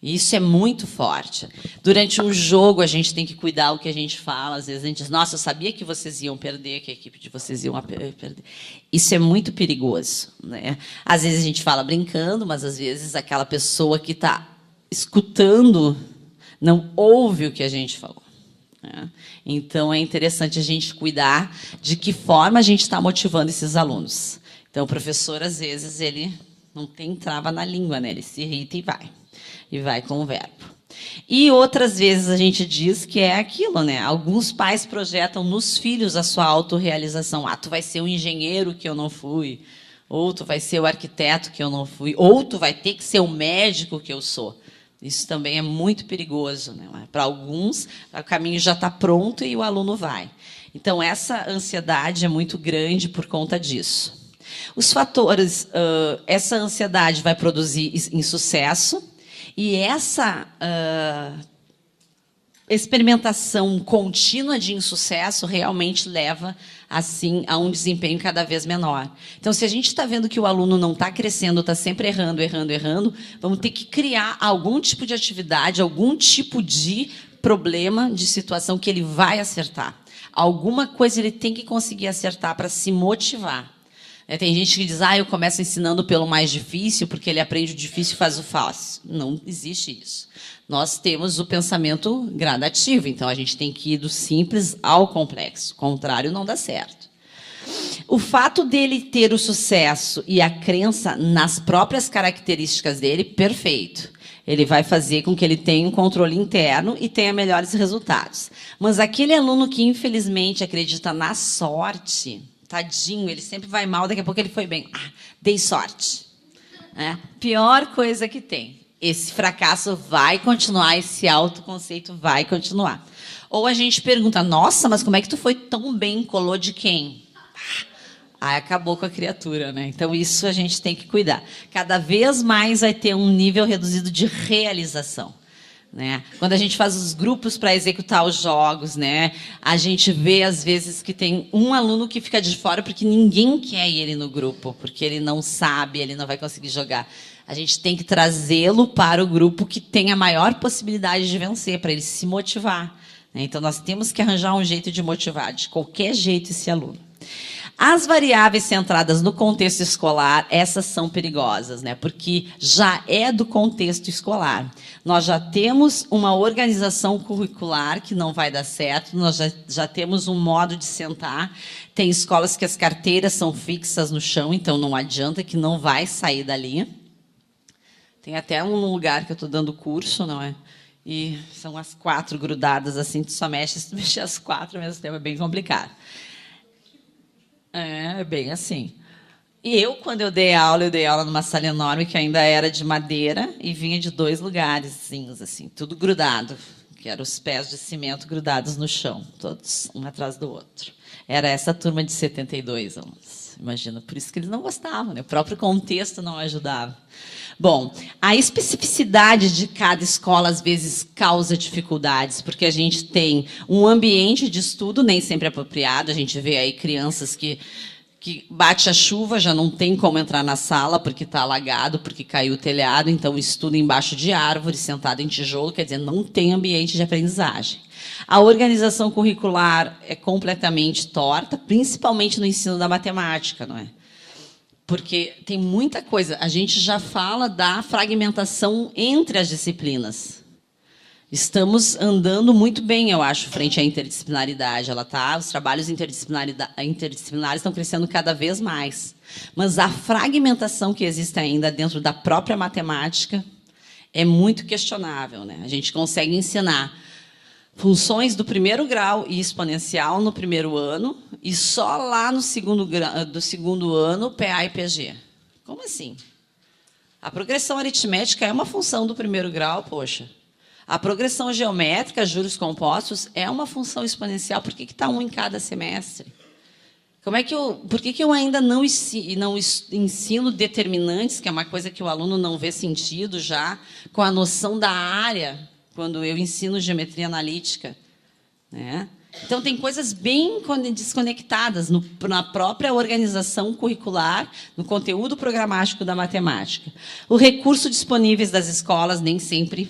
Isso é muito forte. Durante um jogo, a gente tem que cuidar o que a gente fala. Às vezes a gente diz, nossa, eu sabia que vocês iam perder, que a equipe de vocês iam perder. Isso é muito perigoso, né? Às vezes a gente fala brincando, mas às vezes aquela pessoa que está escutando não ouve o que a gente falou, né? Então, é interessante a gente cuidar de que forma a gente está motivando esses alunos. Então, o professor, às vezes, ele não tem trava na língua, né? Ele se irrita e vai com o verbo. E outras vezes a gente diz que é aquilo, né? Alguns pais projetam nos filhos a sua autorrealização. Ah, tu vai ser o engenheiro que eu não fui, ou tu vai ser o arquiteto que eu não fui, ou tu vai ter que ser o médico que eu sou. Isso também é muito perigoso, né? Para alguns, o caminho já está pronto e o aluno vai. Então, essa ansiedade é muito grande por conta disso. Os fatores, essa ansiedade vai produzir insucesso, e essa experimentação contínua de insucesso realmente leva, assim, a um desempenho cada vez menor. Então, se a gente está vendo que o aluno não está crescendo, está sempre errando, vamos ter que criar algum tipo de atividade, algum tipo de problema, de situação que ele vai acertar. Alguma coisa ele tem que conseguir acertar para se motivar. Tem gente que diz, eu começo ensinando pelo mais difícil, porque ele aprende o difícil e faz o fácil. Não existe isso. Nós temos o pensamento gradativo, então a gente tem que ir do simples ao complexo. O contrário não dá certo. O fato dele ter o sucesso e a crença nas próprias características dele, perfeito. Ele vai fazer com que ele tenha um controle interno e tenha melhores resultados. Mas aquele aluno que, infelizmente, acredita na sorte, tadinho, ele sempre vai mal, daqui a pouco ele foi bem. Dei sorte. Pior coisa que tem. Esse fracasso vai continuar, esse autoconceito vai continuar. Ou a gente pergunta, nossa, mas como é que tu foi tão bem, colou de quem? Acabou com a criatura, né? Então, isso a gente tem que cuidar. Cada vez mais vai ter um nível reduzido de realização. Né? Quando a gente faz os grupos para executar os jogos, né? A gente vê, às vezes, que tem um aluno que fica de fora porque ninguém quer ele no grupo, porque ele não sabe, ele não vai conseguir jogar. A gente tem que trazê-lo para o grupo que tem a maior possibilidade de vencer, para ele se motivar. Né? Então, nós temos que arranjar um jeito de motivar, de qualquer jeito, esse aluno. As variáveis centradas no contexto escolar, essas são perigosas, né? Porque já é do contexto escolar. Nós já temos uma organização curricular que não vai dar certo, nós já temos um modo de sentar. Tem escolas que as carteiras são fixas no chão, então não adianta, que não vai sair dali. Tem até um lugar que eu estou dando curso, não é? E são as 4 grudadas, assim, tu só mexe, se tu mexer as 4 ao mesmo tempo, é bem complicado. É bem assim. E eu, quando eu dei aula numa sala enorme, que ainda era de madeira, e vinha de 2 lugares, assim, tudo grudado, que eram os pés de cimento grudados no chão, todos um atrás do outro. Era essa turma de 72 alunos. Imagina, por isso que eles não gostavam, né? O próprio contexto não ajudava. Bom, a especificidade de cada escola, às vezes, causa dificuldades, porque a gente tem um ambiente de estudo nem sempre apropriado. A gente vê aí crianças que bate a chuva, já não tem como entrar na sala, porque está alagado, porque caiu o telhado, então estuda embaixo de árvore, sentado em tijolo, quer dizer, não tem ambiente de aprendizagem. A organização curricular é completamente torta, principalmente no ensino da matemática, não é? Porque tem muita coisa. A gente já fala da fragmentação entre as disciplinas. Estamos andando muito bem, eu acho, frente à interdisciplinaridade. Os trabalhos interdisciplinares estão crescendo cada vez mais. Mas a fragmentação que existe ainda dentro da própria matemática é muito questionável, né? A gente consegue ensinar funções do primeiro grau e exponencial no primeiro ano, e só lá no do segundo ano, PA e PG. Como assim? A progressão aritmética é uma função do primeiro grau, poxa. A progressão geométrica, juros compostos, é uma função exponencial. Por que está um em cada semestre? Por que eu ainda não ensino determinantes, que é uma coisa que o aluno não vê sentido já, com a noção da área, quando eu ensino geometria analítica, né? Então, tem coisas bem desconectadas na própria organização curricular, no conteúdo programático da matemática. O recurso disponíveis das escolas nem sempre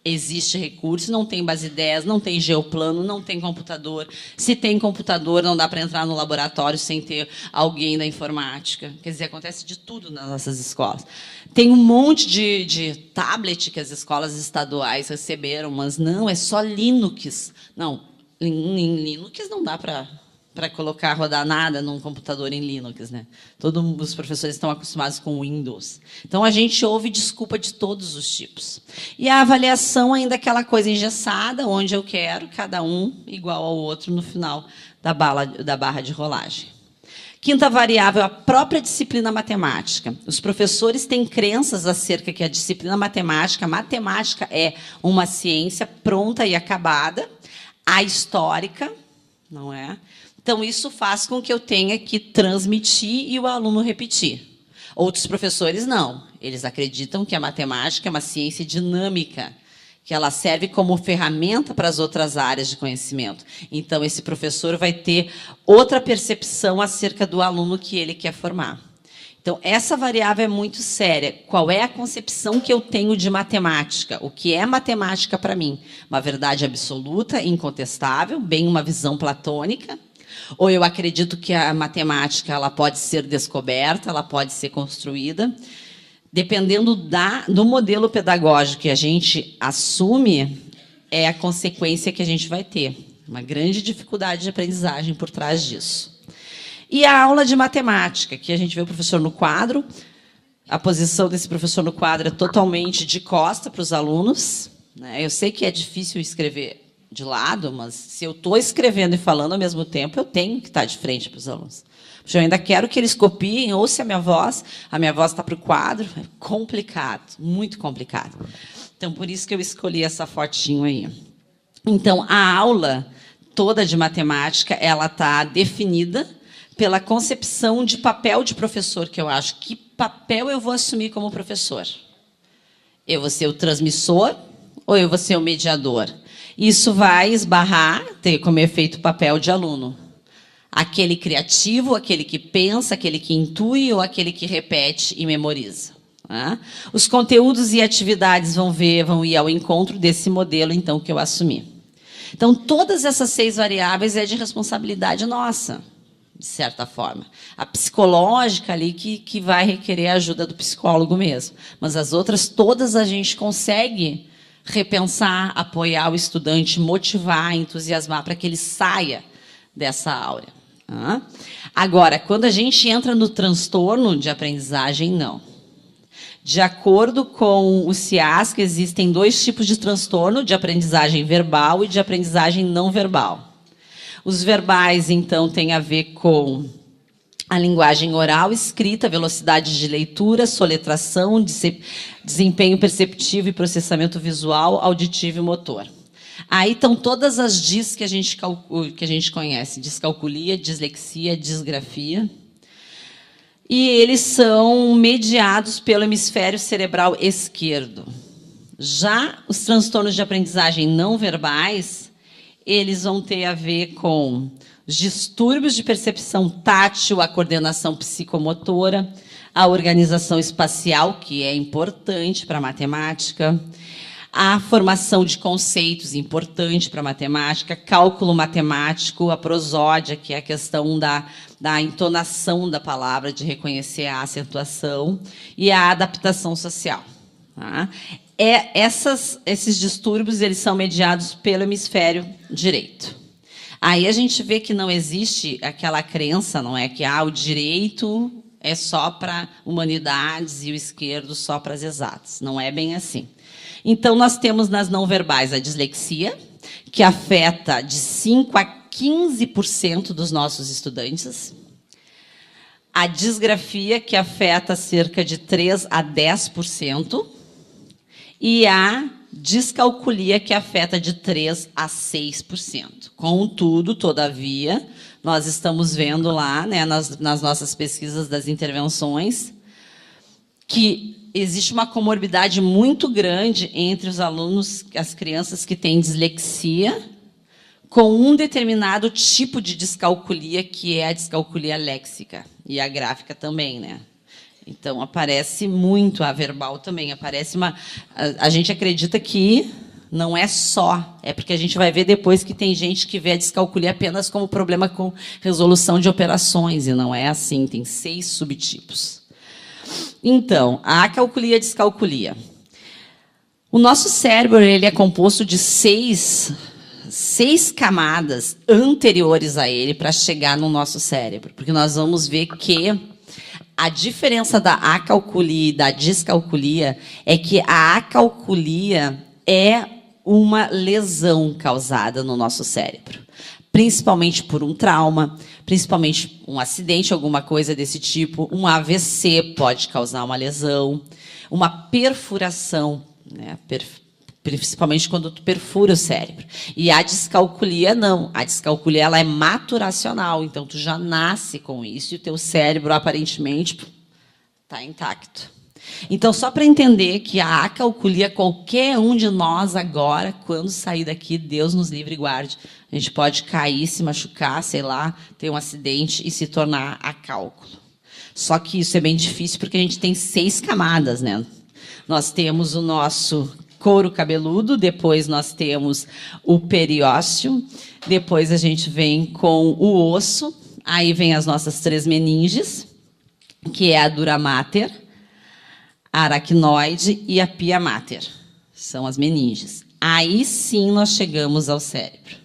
existe recurso, não tem base 10, não tem geoplano, não tem computador. Se tem computador, não dá para entrar no laboratório sem ter alguém da informática. Quer dizer, acontece de tudo nas nossas escolas. Tem um monte de tablet que as escolas estaduais receberam, mas não, é só Linux. Não, em Linux não dá para para colocar rodar nada num computador em Linux, né? Todos os professores estão acostumados com Windows. Então a gente ouve desculpa de todos os tipos. E a avaliação ainda é aquela coisa engessada, onde eu quero cada um igual ao outro no final da barra de rolagem. Quinta variável, a própria disciplina matemática. Os professores têm crenças acerca que a disciplina matemática é uma ciência pronta e acabada, ahistórica, não é? Então, isso faz com que eu tenha que transmitir e o aluno repetir. Outros professores não. Eles acreditam que a matemática é uma ciência dinâmica, que ela serve como ferramenta para as outras áreas de conhecimento. Então, esse professor vai ter outra percepção acerca do aluno que ele quer formar. Então, essa variável é muito séria. Qual é a concepção que eu tenho de matemática? O que é matemática para mim? Uma verdade absoluta, incontestável, bem uma visão platônica? Ou eu acredito que a matemática ela pode ser descoberta, ela pode ser construída? Dependendo do modelo pedagógico que a gente assume, é a consequência que a gente vai ter. Uma grande dificuldade de aprendizagem por trás disso. E a aula de matemática, que a gente vê o professor no quadro. A posição desse professor no quadro é totalmente de costa para os alunos, né? Eu sei que é difícil escrever de lado, mas se eu estou escrevendo e falando ao mesmo tempo, eu tenho que estar de frente para os alunos. Eu ainda quero que eles copiem, ou se a minha voz está para o quadro, é complicado, muito complicado. Então, por isso que eu escolhi essa fotinho aí. Então, a aula toda de matemática, ela está definida pela concepção de papel de professor, que eu acho. Que papel eu vou assumir como professor? Eu vou ser o transmissor ou eu vou ser o mediador? Isso vai esbarrar, ter como efeito o papel de aluno. Aquele criativo, aquele que pensa, aquele que intui ou aquele que repete e memoriza. Tá? Os conteúdos e atividades vão ir ao encontro desse modelo, então, que eu assumi. Então, todas essas 6 variáveis é de responsabilidade nossa, de certa forma. A psicológica ali que vai requerer a ajuda do psicólogo mesmo. Mas as outras todas a gente consegue repensar, apoiar o estudante, motivar, entusiasmar para que ele saia dessa áurea. Agora, quando a gente entra no transtorno de aprendizagem, não. De acordo com o CIASC, existem 2 tipos de transtorno, de aprendizagem verbal e de aprendizagem não verbal. Os verbais, então, têm a ver com a linguagem oral, escrita, velocidade de leitura, soletração, desempenho perceptivo e processamento visual, auditivo e motor. Aí estão todas as DIS que a gente conhece, discalculia, dislexia, disgrafia. E eles são mediados pelo hemisfério cerebral esquerdo. Já os transtornos de aprendizagem não verbais, eles vão ter a ver com os distúrbios de percepção tátil, a coordenação psicomotora, a organização espacial, que é importante para a matemática, a formação de conceitos, importante para a matemática, cálculo matemático, a prosódia, que é a questão da entonação da palavra, de reconhecer a acentuação, e a adaptação social. Tá? Esses distúrbios eles são mediados pelo hemisfério direito. Aí a gente vê que não existe aquela crença, não é, que o direito é só para humanidades e o esquerdo só para as exatas. Não é bem assim. Então, nós temos nas não verbais a dislexia, que afeta de 5% a 15% dos nossos estudantes. A disgrafia, que afeta cerca de 3% a 10%. E a discalculia, que afeta de 3% a 6%. Contudo, todavia, nós estamos vendo lá, né, nas nossas pesquisas das intervenções, que existe uma comorbidade muito grande entre os alunos, as crianças que têm dislexia, com um determinado tipo de descalculia, que é a descalculia léxica, e a gráfica também, né? Então, aparece muito, a verbal também, aparece uma... A gente acredita que não é só, é porque a gente vai ver depois que tem gente que vê a descalculia apenas como problema com resolução de operações, e não é assim, tem 6 subtipos. Então, a acalculia e a descalculia. O nosso cérebro ele é composto de 6 6 camadas anteriores a ele para chegar no nosso cérebro, porque nós vamos ver que a diferença da acalculia e da descalculia é que a acalculia é uma lesão causada no nosso cérebro, principalmente por um trauma, principalmente um acidente, alguma coisa desse tipo. Um AVC pode causar uma lesão, uma perfuração, né? Principalmente quando tu perfura o cérebro. E a descalculia não. A descalculia ela é maturacional, então tu já nasce com isso e o teu cérebro aparentemente está intacto. Então, só para entender que a acalculia, qualquer um de nós agora, quando sair daqui, Deus nos livre e guarde, a gente pode cair, se machucar, sei lá, ter um acidente e se tornar acálculo. Só que isso é bem difícil porque a gente tem 6 camadas, né? Nós temos o nosso couro cabeludo, depois nós temos o periósteo, depois a gente vem com o osso, aí vem as nossas 3 meninges, que é a dura mater, a aracnoide e a pia mater. São as meninges. Aí sim nós chegamos ao cérebro.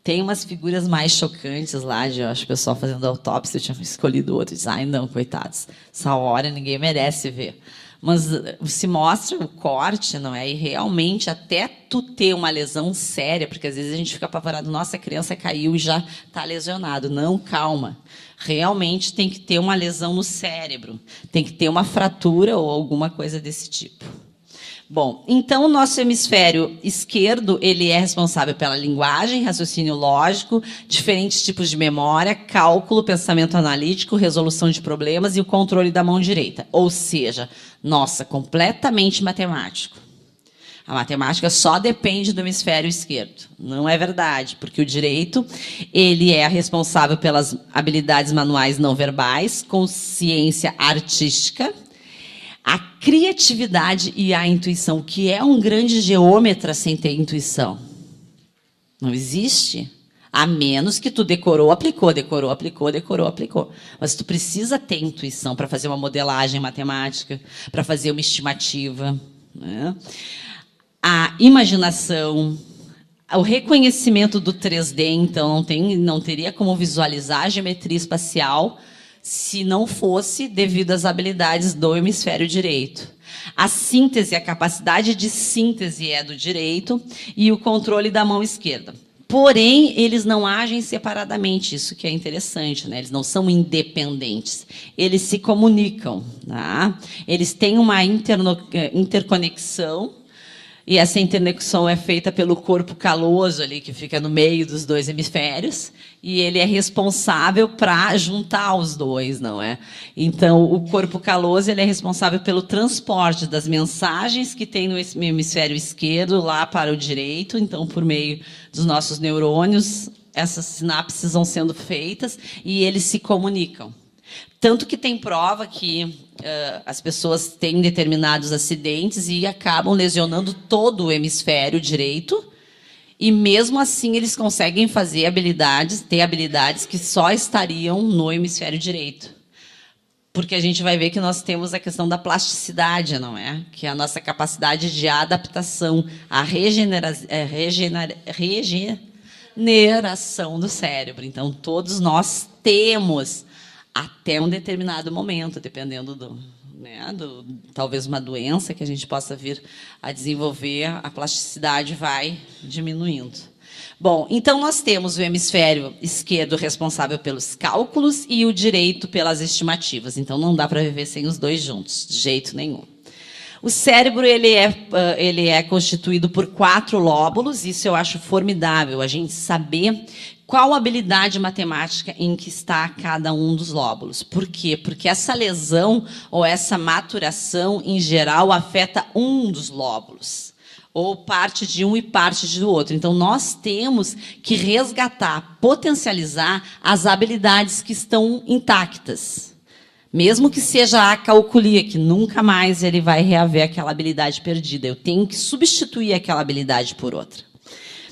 Tem umas figuras mais chocantes lá, de, eu acho, o pessoal fazendo autópsia, eu tinha escolhido outro, diz, ai não, coitados, essa hora ninguém merece ver. Mas se mostra o corte, não é? E realmente, até tu ter uma lesão séria, porque às vezes a gente fica apavorado, nossa, a criança caiu e já está lesionado. Não, calma. Realmente tem que ter uma lesão no cérebro, tem que ter uma fratura ou alguma coisa desse tipo. Bom, então o nosso hemisfério esquerdo, ele é responsável pela linguagem, raciocínio lógico, diferentes tipos de memória, cálculo, pensamento analítico, resolução de problemas e o controle da mão direita. Ou seja, nossa, completamente matemático. A matemática só depende do hemisfério esquerdo. Não é verdade, porque o direito ele é responsável pelas habilidades manuais não verbais, consciência artística, a criatividade e a intuição, que é um grande geômetra sem ter intuição. Não existe. A menos que tu decorou, aplicou, decorou, aplicou, decorou, aplicou. Mas tu precisa ter intuição para fazer uma modelagem matemática, para fazer uma estimativa, né? A imaginação, o reconhecimento do 3D, então não teria como visualizar a geometria espacial se não fosse devido às habilidades do hemisfério direito. A síntese, a capacidade de síntese é do direito e o controle da mão esquerda. Porém, eles não agem separadamente, isso que é interessante, né? Eles não são independentes, eles se comunicam, tá? Eles têm uma interconexão, e essa interconexão é feita pelo corpo caloso ali, que fica no meio dos 2 hemisférios, e ele é responsável para juntar os 2, não é? Então, o corpo caloso ele é responsável pelo transporte das mensagens que tem no hemisfério esquerdo lá para o direito, então, por meio dos nossos neurônios, essas sinapses vão sendo feitas e eles se comunicam. Tanto que tem prova que as pessoas têm determinados acidentes e acabam lesionando todo o hemisfério direito, e mesmo assim eles conseguem fazer ter habilidades que só estariam no hemisfério direito. Porque a gente vai ver que nós temos a questão da plasticidade, não é? Que é a nossa capacidade de adaptação, a regeneração do cérebro. Então, todos nós temos até um determinado momento, dependendo talvez uma doença que a gente possa vir a desenvolver, a plasticidade vai diminuindo. Bom, então nós temos o hemisfério esquerdo responsável pelos cálculos e o direito pelas estimativas. Então não dá para viver sem os 2 juntos, de jeito nenhum. O cérebro ele é constituído por 4 lóbulos, isso eu acho formidável, a gente saber qual habilidade matemática em que está cada um dos lóbulos. Por quê? Porque essa lesão ou essa maturação, em geral, afeta um dos lóbulos, ou parte de um e parte do outro. Então, nós temos que resgatar, potencializar as habilidades que estão intactas. Mesmo que seja a acalculia, que nunca mais ele vai reaver aquela habilidade perdida. Eu tenho que substituir aquela habilidade por outra.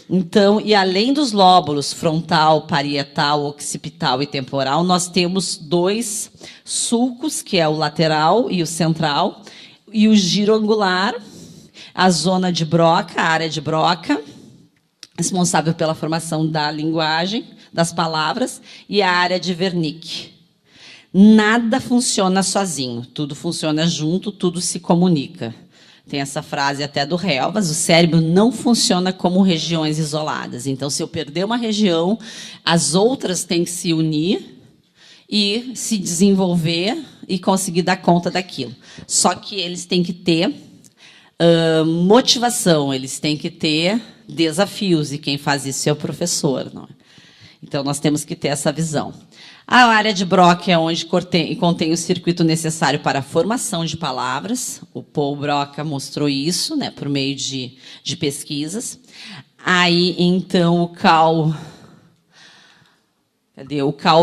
Então, e além dos lóbulos frontal, parietal, occipital e temporal, nós temos 2 sulcos, que é o lateral e o central, e o giro angular, a zona de Broca, a área de Broca, responsável pela formação da linguagem, das palavras, e a área de Wernicke. Nada funciona sozinho, tudo funciona junto, tudo se comunica. Tem essa frase até do Helvas: o cérebro não funciona como regiões isoladas. Então, se eu perder uma região, as outras têm que se unir e se desenvolver e conseguir dar conta daquilo. Só que eles têm que ter motivação, eles têm que ter desafios, e quem faz isso é o professor. Não é? Então, nós temos que ter essa visão. A área de Broca é onde contém o circuito necessário para a formação de palavras. O Paul Broca mostrou isso, né, por meio de pesquisas. Aí, então, o Carl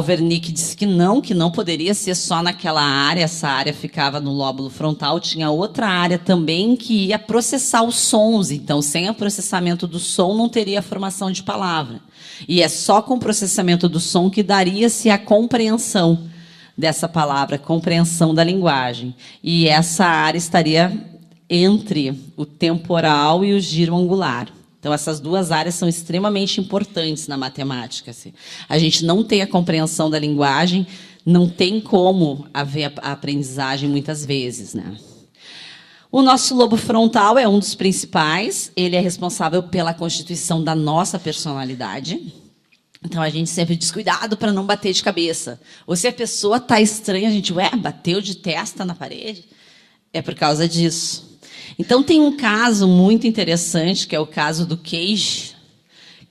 Wernicke disse que não poderia ser só naquela área. Essa área ficava no lóbulo frontal. Tinha outra área também que ia processar os sons. Então, sem o processamento do som, não teria a formação de palavra. E é só com o processamento do som que daria-se a compreensão dessa palavra, a compreensão da linguagem. E essa área estaria entre o temporal e o giro angular. Então, essas duas áreas são extremamente importantes na matemática. A gente não tem a compreensão da linguagem, não tem como haver a aprendizagem muitas vezes, né? O nosso lobo frontal é um dos principais. Ele é responsável pela constituição da nossa personalidade. Então, a gente sempre diz, cuidado para não bater de cabeça. Ou se a pessoa está estranha, a gente, bateu de testa na parede? É por causa disso. Então, tem um caso muito interessante, que é o caso do Cage,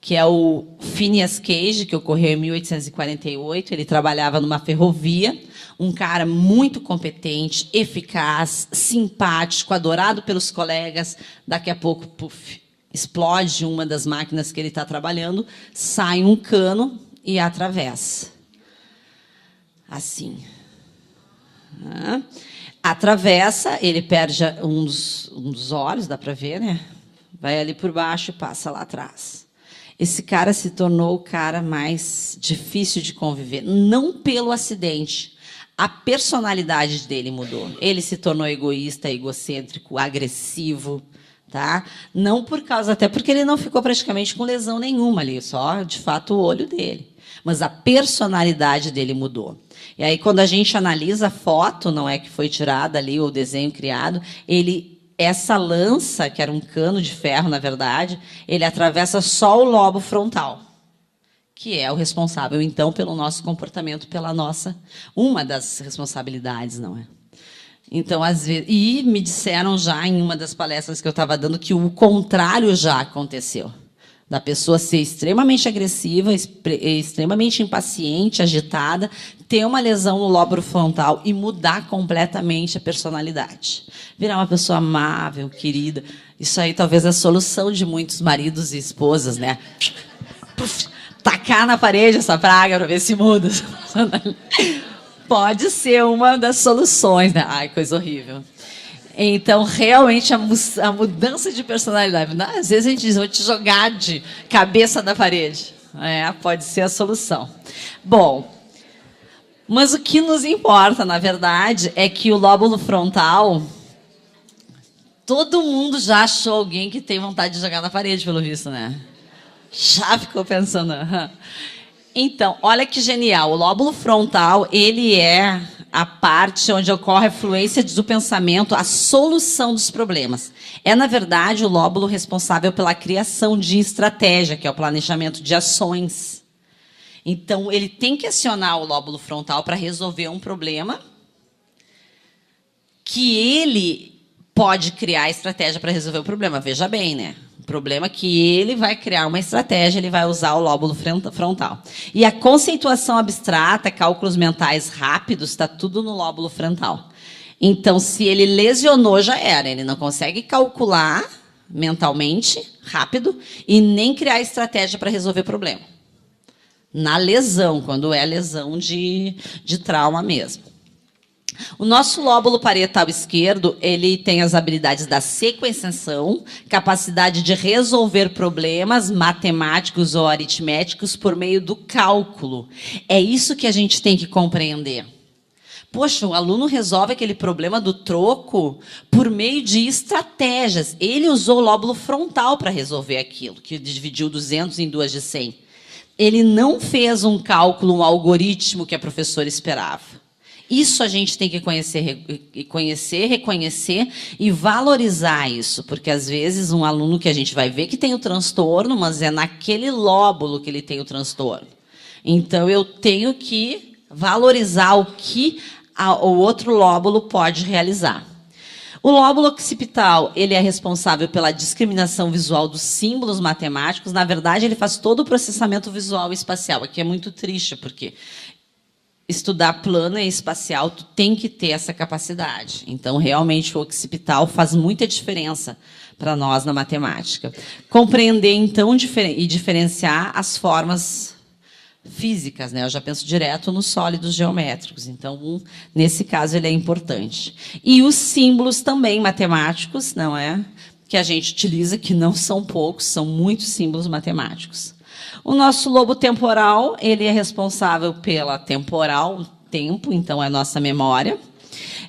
que é o Phineas Cage, que ocorreu em 1848. Ele trabalhava numa ferrovia, um cara muito competente, eficaz, simpático, adorado pelos colegas. Daqui a pouco, puf, explode uma das máquinas que ele está trabalhando, sai um cano e atravessa. Assim. Atravessa, ele perde um dos olhos, dá para ver, né? Vai ali por baixo e passa lá atrás. Esse cara se tornou o cara mais difícil de conviver. Não pelo acidente. A personalidade dele mudou. Ele se tornou egoísta, egocêntrico, agressivo. Tá? Não por causa, até porque ele não ficou praticamente com lesão nenhuma ali, só, de fato, o olho dele. Mas a personalidade dele mudou. E aí, quando a gente analisa a foto, não é que foi tirada ali, ou o desenho criado, essa lança, que era um cano de ferro, na verdade, ele atravessa só o lobo frontal, que é o responsável, então, pelo nosso comportamento, uma das responsabilidades, não é? Então, às vezes, e me disseram já em uma das palestras que eu estava dando que o contrário já aconteceu. Da pessoa ser extremamente agressiva, extremamente impaciente, agitada, ter uma lesão no lóbulo frontal e mudar completamente a personalidade. Virar uma pessoa amável, querida. Isso aí talvez é a solução de muitos maridos e esposas, né? Puf, tacar na parede essa praga para ver se muda. Pode ser uma das soluções, né? Ai, coisa horrível. Então, realmente, a mudança de personalidade. Às vezes a gente diz, vou te jogar de cabeça na parede. Pode ser a solução. Bom, mas o que nos importa, na verdade, é que o lóbulo frontal, todo mundo já achou alguém que tem vontade de jogar na parede, pelo visto, né? Já ficou pensando. Então, olha que genial. O lóbulo frontal, ele é a parte onde ocorre a fluência do pensamento, a solução dos problemas. É, na verdade, o lóbulo responsável pela criação de estratégia, que é o planejamento de ações. Então, ele tem que acionar o lóbulo frontal para resolver um problema que ele pode criar a estratégia para resolver o problema. Veja bem, né? O problema é que ele vai criar uma estratégia, ele vai usar o lóbulo frontal. E a conceituação abstrata, cálculos mentais rápidos, está tudo no lóbulo frontal. Então, se ele lesionou, já era. Ele não consegue calcular mentalmente, rápido, e nem criar estratégia para resolver o problema. Na lesão, quando é lesão de trauma mesmo. O nosso lóbulo parietal esquerdo, ele tem as habilidades da sequenciação, capacidade de resolver problemas matemáticos ou aritméticos por meio do cálculo. É isso que a gente tem que compreender. Poxa, o aluno resolve aquele problema do troco por meio de estratégias. Ele usou o lóbulo frontal para resolver aquilo, que dividiu 200 em 2 de 100. Ele não fez um cálculo, um algoritmo que a professora esperava. Isso a gente tem que conhecer, reconhecer e valorizar isso, porque às vezes um aluno que a gente vai ver que tem o transtorno, mas é naquele lóbulo que ele tem o transtorno. Então eu tenho que valorizar o que o outro lóbulo pode realizar. O lóbulo occipital, ele é responsável pela discriminação visual dos símbolos matemáticos. Na verdade, ele faz todo o processamento visual e espacial. Aqui é muito triste, porque estudar plano e espacial, tu tem que ter essa capacidade. Então, realmente, o occipital faz muita diferença para nós na matemática. Compreender, então, e diferenciar as formas físicas, né? Eu já penso direto nos sólidos geométricos. Então, nesse caso, ele é importante. E os símbolos também matemáticos, não é? Que a gente utiliza, que não são poucos, são muitos símbolos matemáticos. O nosso lobo temporal, ele é responsável pela temporal, tempo, então é a nossa memória.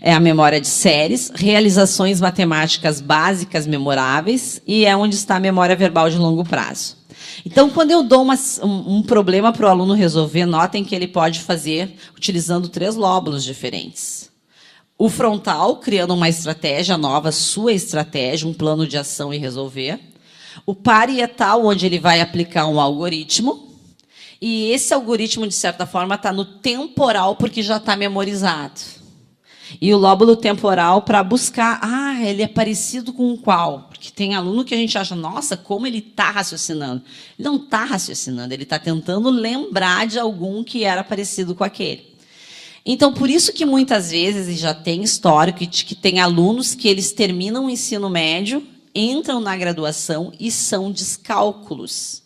É a memória de séries, realizações matemáticas básicas memoráveis e é onde está a memória verbal de longo prazo. Então, quando eu dou um problema para o aluno resolver, notem que ele pode fazer utilizando 3 lóbulos diferentes. O frontal, criando uma estratégia nova, sua estratégia, um plano de ação e resolver. O parietal, onde ele vai aplicar um algoritmo. E esse algoritmo, de certa forma, está no temporal, porque já está memorizado. E o lóbulo temporal para buscar, ele é parecido com qual? Porque tem aluno que a gente acha, nossa, como ele está raciocinando. Ele não está raciocinando, ele está tentando lembrar de algum que era parecido com aquele. Então, por isso que muitas vezes, e já tem histórico, que tem alunos que eles terminam o ensino médio, entram na graduação e são descálculos.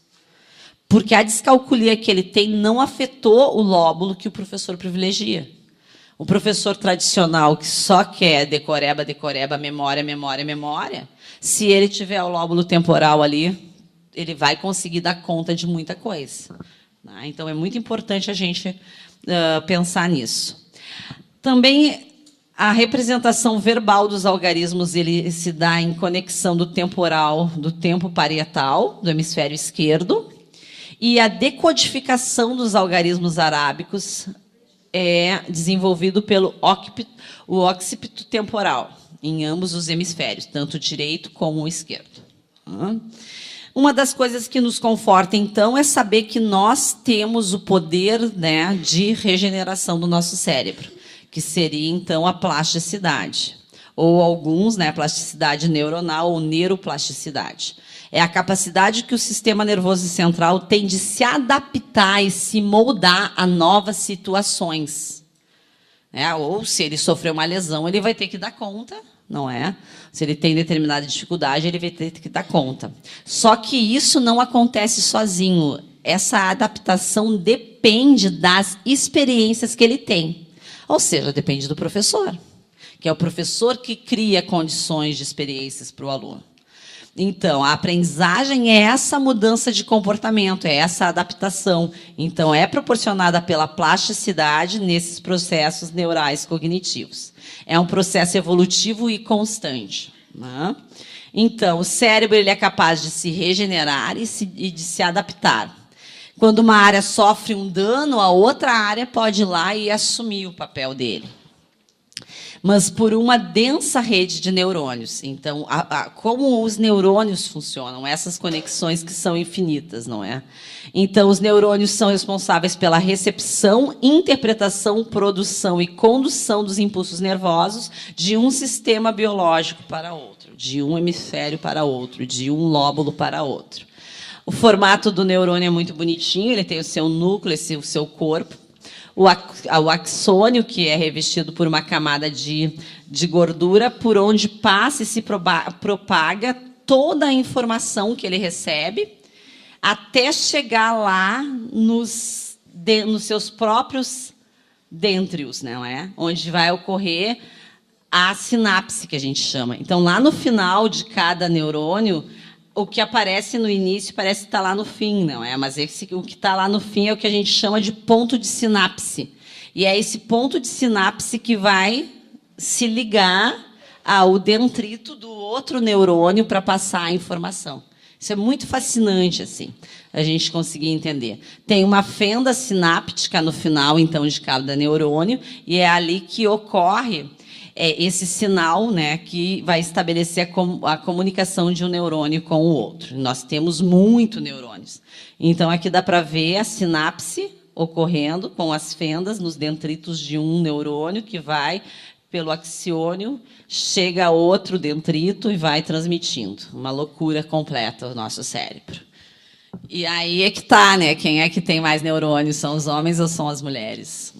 Porque a descalculia que ele tem não afetou o lóbulo que o professor privilegia. O professor tradicional que só quer decoreba, decoreba, memória, memória, memória, se ele tiver o lóbulo temporal ali, ele vai conseguir dar conta de muita coisa. Então, é muito importante a gente pensar nisso. Também, a representação verbal dos algarismos ele se dá em conexão do temporal, do tempo parietal, do hemisfério esquerdo, e a decodificação dos algarismos arábicos é desenvolvido pelo occipito temporal, em ambos os hemisférios, tanto o direito como o esquerdo. Uma das coisas que nos conforta, então, é saber que nós temos o poder, né, de regeneração do nosso cérebro, que seria, então, a plasticidade. Ou alguns, né, plasticidade neuronal ou neuroplasticidade. É a capacidade que o sistema nervoso central tem de se adaptar e se moldar a novas situações. Ou, se ele sofreu uma lesão, ele vai ter que dar conta, não é? Se ele tem determinada dificuldade, ele vai ter que dar conta. Só que isso não acontece sozinho. Essa adaptação depende das experiências que ele tem. Ou seja, depende do professor, que é o professor que cria condições de experiências para o aluno. Então, a aprendizagem é essa mudança de comportamento, é essa adaptação. Então, é proporcionada pela plasticidade nesses processos neurais cognitivos. É um processo evolutivo e constante. Né? Então, o cérebro ele é capaz de se regenerar e de se adaptar. Quando uma área sofre um dano, a outra área pode ir lá e assumir o papel dele. Mas por uma densa rede de neurônios. Então, como os neurônios funcionam? Essas conexões que são infinitas, não é? Então, os neurônios são responsáveis pela recepção, interpretação, produção e condução dos impulsos nervosos de um sistema biológico para outro, de um hemisfério para outro, de um lóbulo para outro. O formato do neurônio é muito bonitinho, ele tem o seu núcleo, o seu corpo. O axônio, que é revestido por uma camada de gordura, por onde passa e se propaga toda a informação que ele recebe, até chegar lá nos seus próprios dêntrios, não é? Onde vai ocorrer a sinapse, que a gente chama. Então, lá no final de cada neurônio, o que aparece no início parece estar lá no fim, não é? Mas o que está lá no fim é o que a gente chama de ponto de sinapse. E é esse ponto de sinapse que vai se ligar ao dendrito do outro neurônio para passar a informação. Isso é muito fascinante, assim, a gente conseguir entender. Tem uma fenda sináptica no final, então, de cada neurônio, e é ali que ocorre esse sinal, né, que vai estabelecer a comunicação de um neurônio com o outro. Nós temos muitos neurônios. Então, aqui dá para ver a sinapse ocorrendo com as fendas nos dendritos de um neurônio que vai pelo axiônio, chega a outro dendrito e vai transmitindo. Uma loucura completa o nosso cérebro. E aí é que está, né? Quem é que tem mais neurônios? São os homens ou são as mulheres?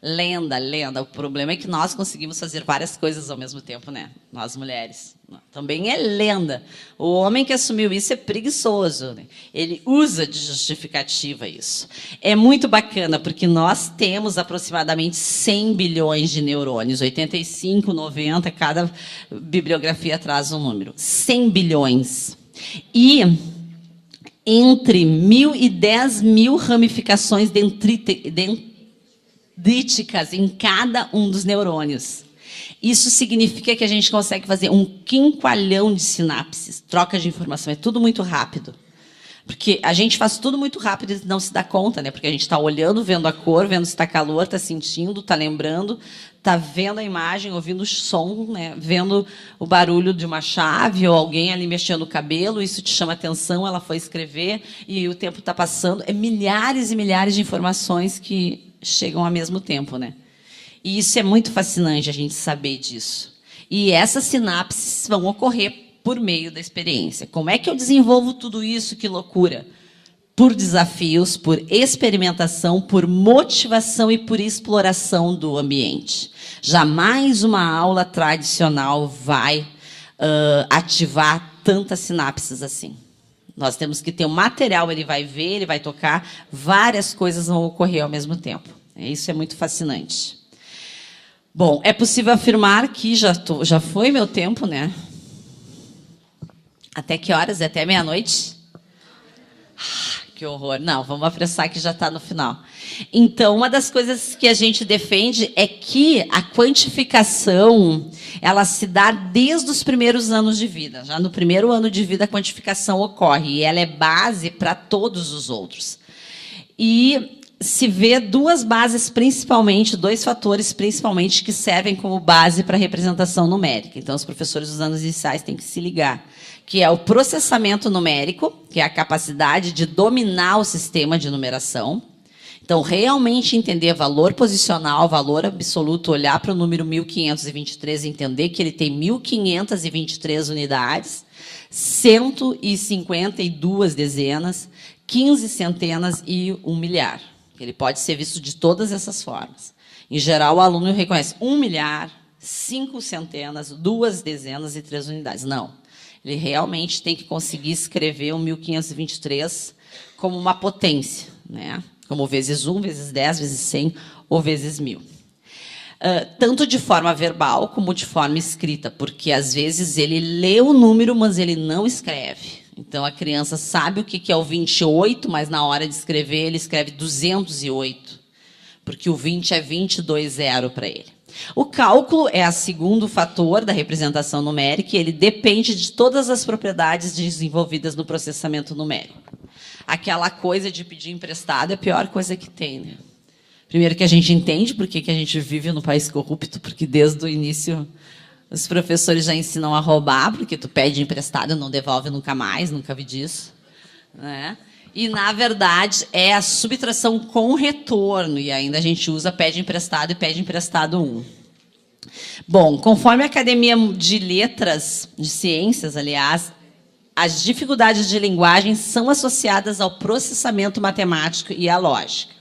Lenda, lenda. O problema é que nós conseguimos fazer várias coisas ao mesmo tempo, né? Nós, mulheres. Também é lenda. O homem que assumiu isso é preguiçoso, né? Ele usa de justificativa isso. É muito bacana, porque nós temos aproximadamente 100 bilhões de neurônios, 85, 90, cada bibliografia traz um número. 100 bilhões. E entre 1.000 e 10.000 ramificações dendríticas em cada um dos neurônios. Isso significa que a gente consegue fazer um quinqualhão de sinapses, troca de informação, é tudo muito rápido. Porque a gente faz tudo muito rápido e não se dá conta, né? Porque a gente está olhando, vendo a cor, vendo se está calor, está sentindo, está lembrando, está vendo a imagem, ouvindo o som, né? Vendo o barulho de uma chave ou alguém ali mexendo o cabelo, isso te chama atenção, ela foi escrever e o tempo está passando. É milhares e milhares de informações que chegam ao mesmo tempo, né? E isso é muito fascinante, a gente saber disso. E essas sinapses vão ocorrer por meio da experiência. Como é que eu desenvolvo tudo isso? Que loucura! Por desafios, por experimentação, por motivação e por exploração do ambiente. Jamais uma aula tradicional vai ativar tantas sinapses assim. Nós temos que ter um material, ele vai ver, ele vai tocar, várias coisas vão ocorrer ao mesmo tempo. Isso é muito fascinante. Bom, é possível afirmar que já foi meu tempo, né? Até que horas? Até meia-noite? Que horror. Não, vamos apressar que já está no final. Então, uma das coisas que a gente defende é que a quantificação ela se dá desde os primeiros anos de vida. Já no primeiro ano de vida, a quantificação ocorre. E ela é base para todos os outros. E se vê duas bases principalmente, dois fatores principalmente que servem como base para a representação numérica. Então, os professores dos anos iniciais têm que se ligar, que é o processamento numérico, que é a capacidade de dominar o sistema de numeração. Então, realmente entender valor posicional, valor absoluto, olhar para o número 1523 e entender que ele tem 1523 unidades, 152 dezenas, 15 centenas e 1 milhar. Ele pode ser visto de todas essas formas. Em geral, o aluno reconhece 1 milhar, 5 centenas, 2 dezenas e 3 unidades. Não. Ele realmente tem que conseguir escrever o 1523 como uma potência, né? Como vezes 1, vezes 10, vezes 100 ou vezes 1000. Tanto de forma verbal como de forma escrita, porque, às vezes, ele lê o número, mas ele não escreve. Então, a criança sabe o que é o 28, mas, na hora de escrever, ele escreve 208, porque o 20 é 220 para ele. O cálculo é o segundo fator da representação numérica e ele depende de todas as propriedades desenvolvidas no processamento numérico. Aquela coisa de pedir emprestado é a pior coisa que tem, né? Primeiro que a gente entende por que a gente vive num país corrupto, porque desde o início os professores já ensinam a roubar, porque tu pede emprestado e não devolve nunca mais, nunca vi disso, né? E, na verdade, é a subtração com retorno, e ainda a gente usa pede emprestado e pede emprestado 1. Bom, conforme a Academia de Letras, de Ciências, aliás, as dificuldades de linguagem são associadas ao processamento matemático e à lógica.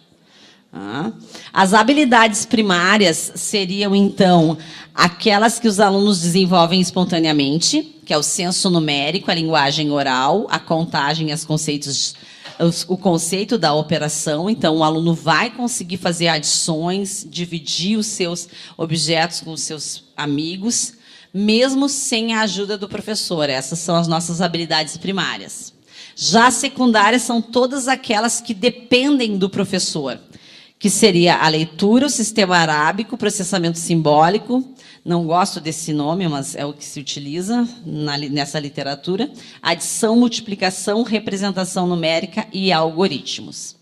As habilidades primárias seriam, então, aquelas que os alunos desenvolvem espontaneamente, que é o senso numérico, a linguagem oral, a contagem, o conceito da operação. Então, o aluno vai conseguir fazer adições, dividir os seus objetos com os seus amigos, mesmo sem a ajuda do professor. Essas são as nossas habilidades primárias. Já as secundárias são todas aquelas que dependem do professor, que seria a leitura, o sistema arábico, o processamento simbólico. Não gosto desse nome, mas é o que se utiliza nessa literatura. Adição, multiplicação, representação numérica e algoritmos.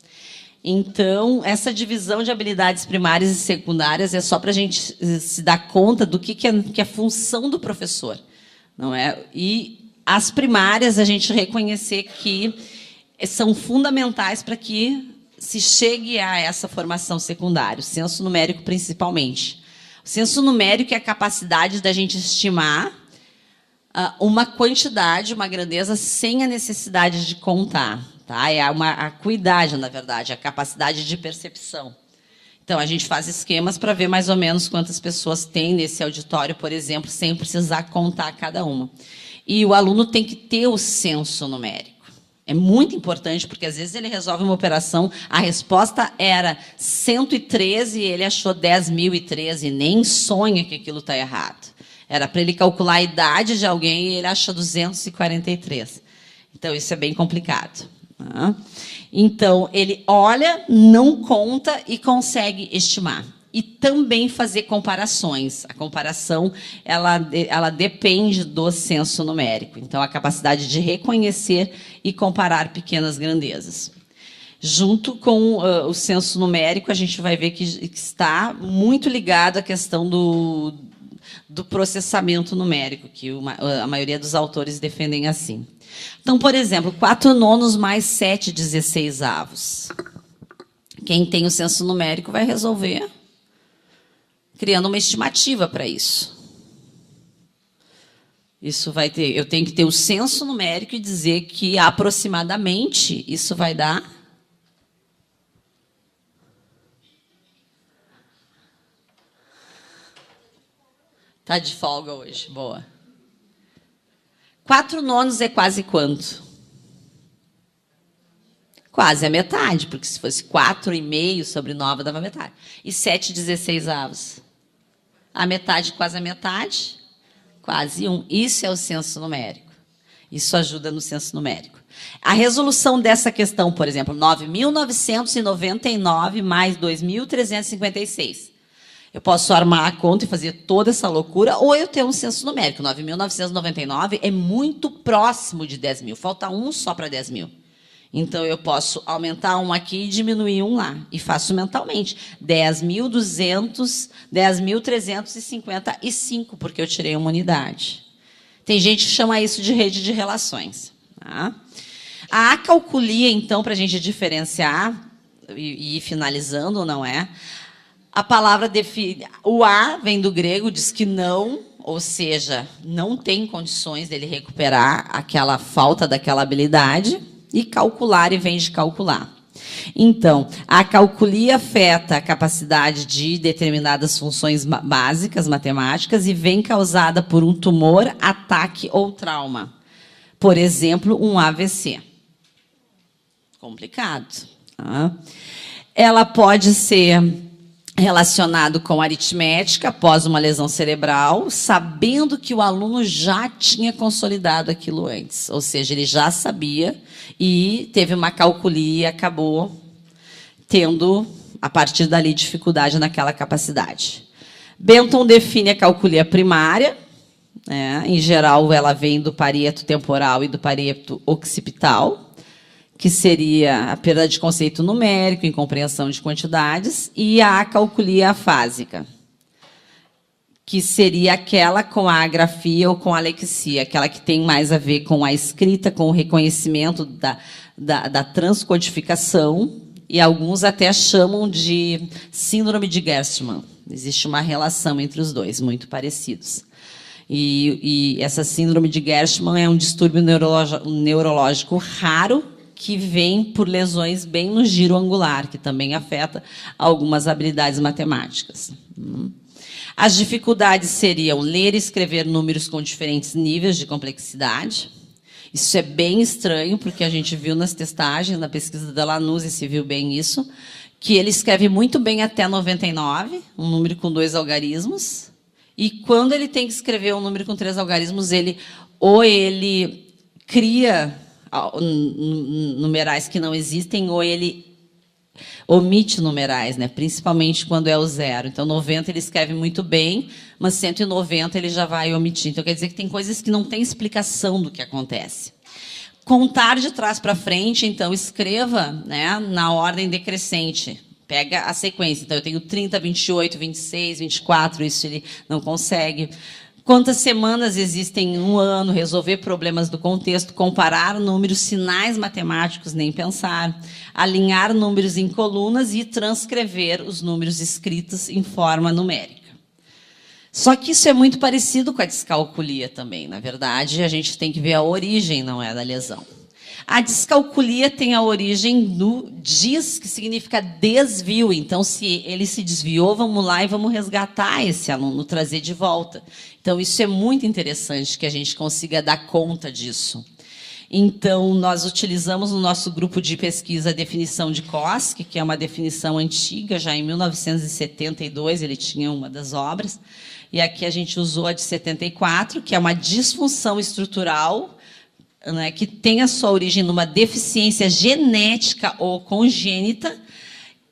Então, essa divisão de habilidades primárias e secundárias é só para a gente se dar conta do que é a função do professor, não é? E as primárias, a gente reconhecer que são fundamentais para que se chegue a essa formação secundária, o senso numérico principalmente. O senso numérico é a capacidade da gente estimar uma quantidade, uma grandeza, sem a necessidade de contar. Tá? É uma acuidade, na verdade, a capacidade de percepção. Então, a gente faz esquemas para ver mais ou menos quantas pessoas tem nesse auditório, por exemplo, sem precisar contar cada uma. E o aluno tem que ter o senso numérico. É muito importante, porque às vezes ele resolve uma operação, a resposta era 113 e ele achou 10.013, e nem sonha que aquilo está errado. Era para ele calcular a idade de alguém e ele acha 243. Então, isso é bem complicado. Então, ele olha, não conta e consegue estimar. E também fazer comparações. A comparação ela depende do senso numérico. Então, a capacidade de reconhecer e comparar pequenas grandezas. Junto com o senso numérico, a gente vai ver que está muito ligado à questão do processamento numérico, que a maioria dos autores defendem assim. Então, por exemplo, 4/9 mais 7/16. Quem tem o senso numérico vai resolver criando uma estimativa para isso. Isso vai ter, eu tenho que ter o senso numérico e dizer que aproximadamente isso vai dar. Tá de folga hoje, boa. 4/9 é quase quanto? Quase a metade, porque se fosse 4,5 sobre 9 dava metade. E 7/16. A metade, quase a metade, quase 1. Isso é o senso numérico. Isso ajuda no senso numérico. A resolução dessa questão, por exemplo, 9.999 mais 2.356. Eu posso armar a conta e fazer toda essa loucura, ou eu tenho um senso numérico. 9.999 é muito próximo de 10.000. Falta um só para 10.000. Então, eu posso aumentar um aqui e diminuir um lá. E faço mentalmente. 10.200, 10.355, porque eu tirei uma unidade. Tem gente que chama isso de rede de relações. Tá? A acalculia, então, para a gente diferenciar e ir finalizando, não é? A palavra define... O A vem do grego, diz que não, ou seja, não tem condições dele recuperar aquela falta daquela habilidade. E calcular, e vem de calcular. Então, a acalculia afeta a capacidade de determinadas funções básicas matemáticas e vem causada por um tumor, ataque ou trauma. Por exemplo, um AVC. Complicado. Tá? Ela pode ser relacionado com aritmética após uma lesão cerebral, sabendo que o aluno já tinha consolidado aquilo antes. Ou seja, ele já sabia e teve uma calculia e acabou tendo, a partir dali, dificuldade naquela capacidade. Benton define a calculia primária. Em geral, ela vem do pareto temporal e do pareto occipital, que seria a perda de conceito numérico, incompreensão de quantidades, e a acalculia afásica, que seria aquela com a agrafia ou com a alexia, aquela que tem mais a ver com a escrita, com o reconhecimento da transcodificação, e alguns até chamam de síndrome de Gerstmann. Existe uma relação entre os dois, muito parecidos. E essa síndrome de Gerstmann é um distúrbio neurológico raro, que vem por lesões bem no giro angular, que também afeta algumas habilidades matemáticas. As dificuldades seriam ler e escrever números com diferentes níveis de complexidade. Isso é bem estranho, porque a gente viu nas testagens, na pesquisa da Lanuse, se viu bem isso, que ele escreve muito bem até 99, um número com 2 algarismos, e quando ele tem que escrever um número com 3 algarismos, ele cria numerais que não existem, ou ele omite numerais, né? Principalmente quando é o 0. Então, 90 ele escreve muito bem, mas 190 ele já vai omitir. Então, quer dizer que tem coisas que não têm explicação do que acontece. Contar de trás para frente, então, escreva, né, na ordem decrescente. Pega a sequência. Então, eu tenho 30, 28, 26, 24, isso ele não consegue. Quantas semanas existem em um ano, resolver problemas do contexto, comparar números, sinais matemáticos, nem pensar, alinhar números em colunas e transcrever os números escritos em forma numérica. Só que isso é muito parecido com a descalculia também. Na verdade, a gente tem que ver a origem, não é da lesão. A descalculia tem a origem no DIS, que significa desvio. Então, se ele se desviou, vamos lá e vamos resgatar esse aluno, trazer de volta. Então, isso é muito interessante que a gente consiga dar conta disso. Então, nós utilizamos no nosso grupo de pesquisa a definição de Koski, que é uma definição antiga, já em 1972 ele tinha uma das obras, e aqui a gente usou a de 74, que é uma disfunção estrutural, né, que tem a sua origem numa deficiência genética ou congênita,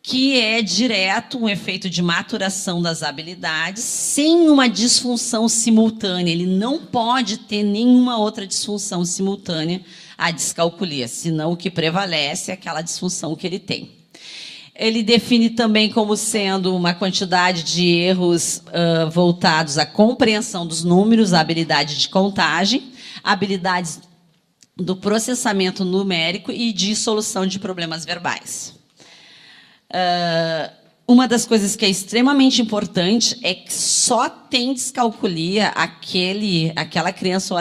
que é direto um efeito de maturação das habilidades, sem uma disfunção simultânea. Ele não pode ter nenhuma outra disfunção simultânea à descalculia, senão o que prevalece é aquela disfunção que ele tem. Ele define também como sendo uma quantidade de erros voltados à compreensão dos números, a habilidade de contagem, habilidades do processamento numérico e de solução de problemas verbais. Uma das coisas que é extremamente importante é que só tem descalculia aquela criança ou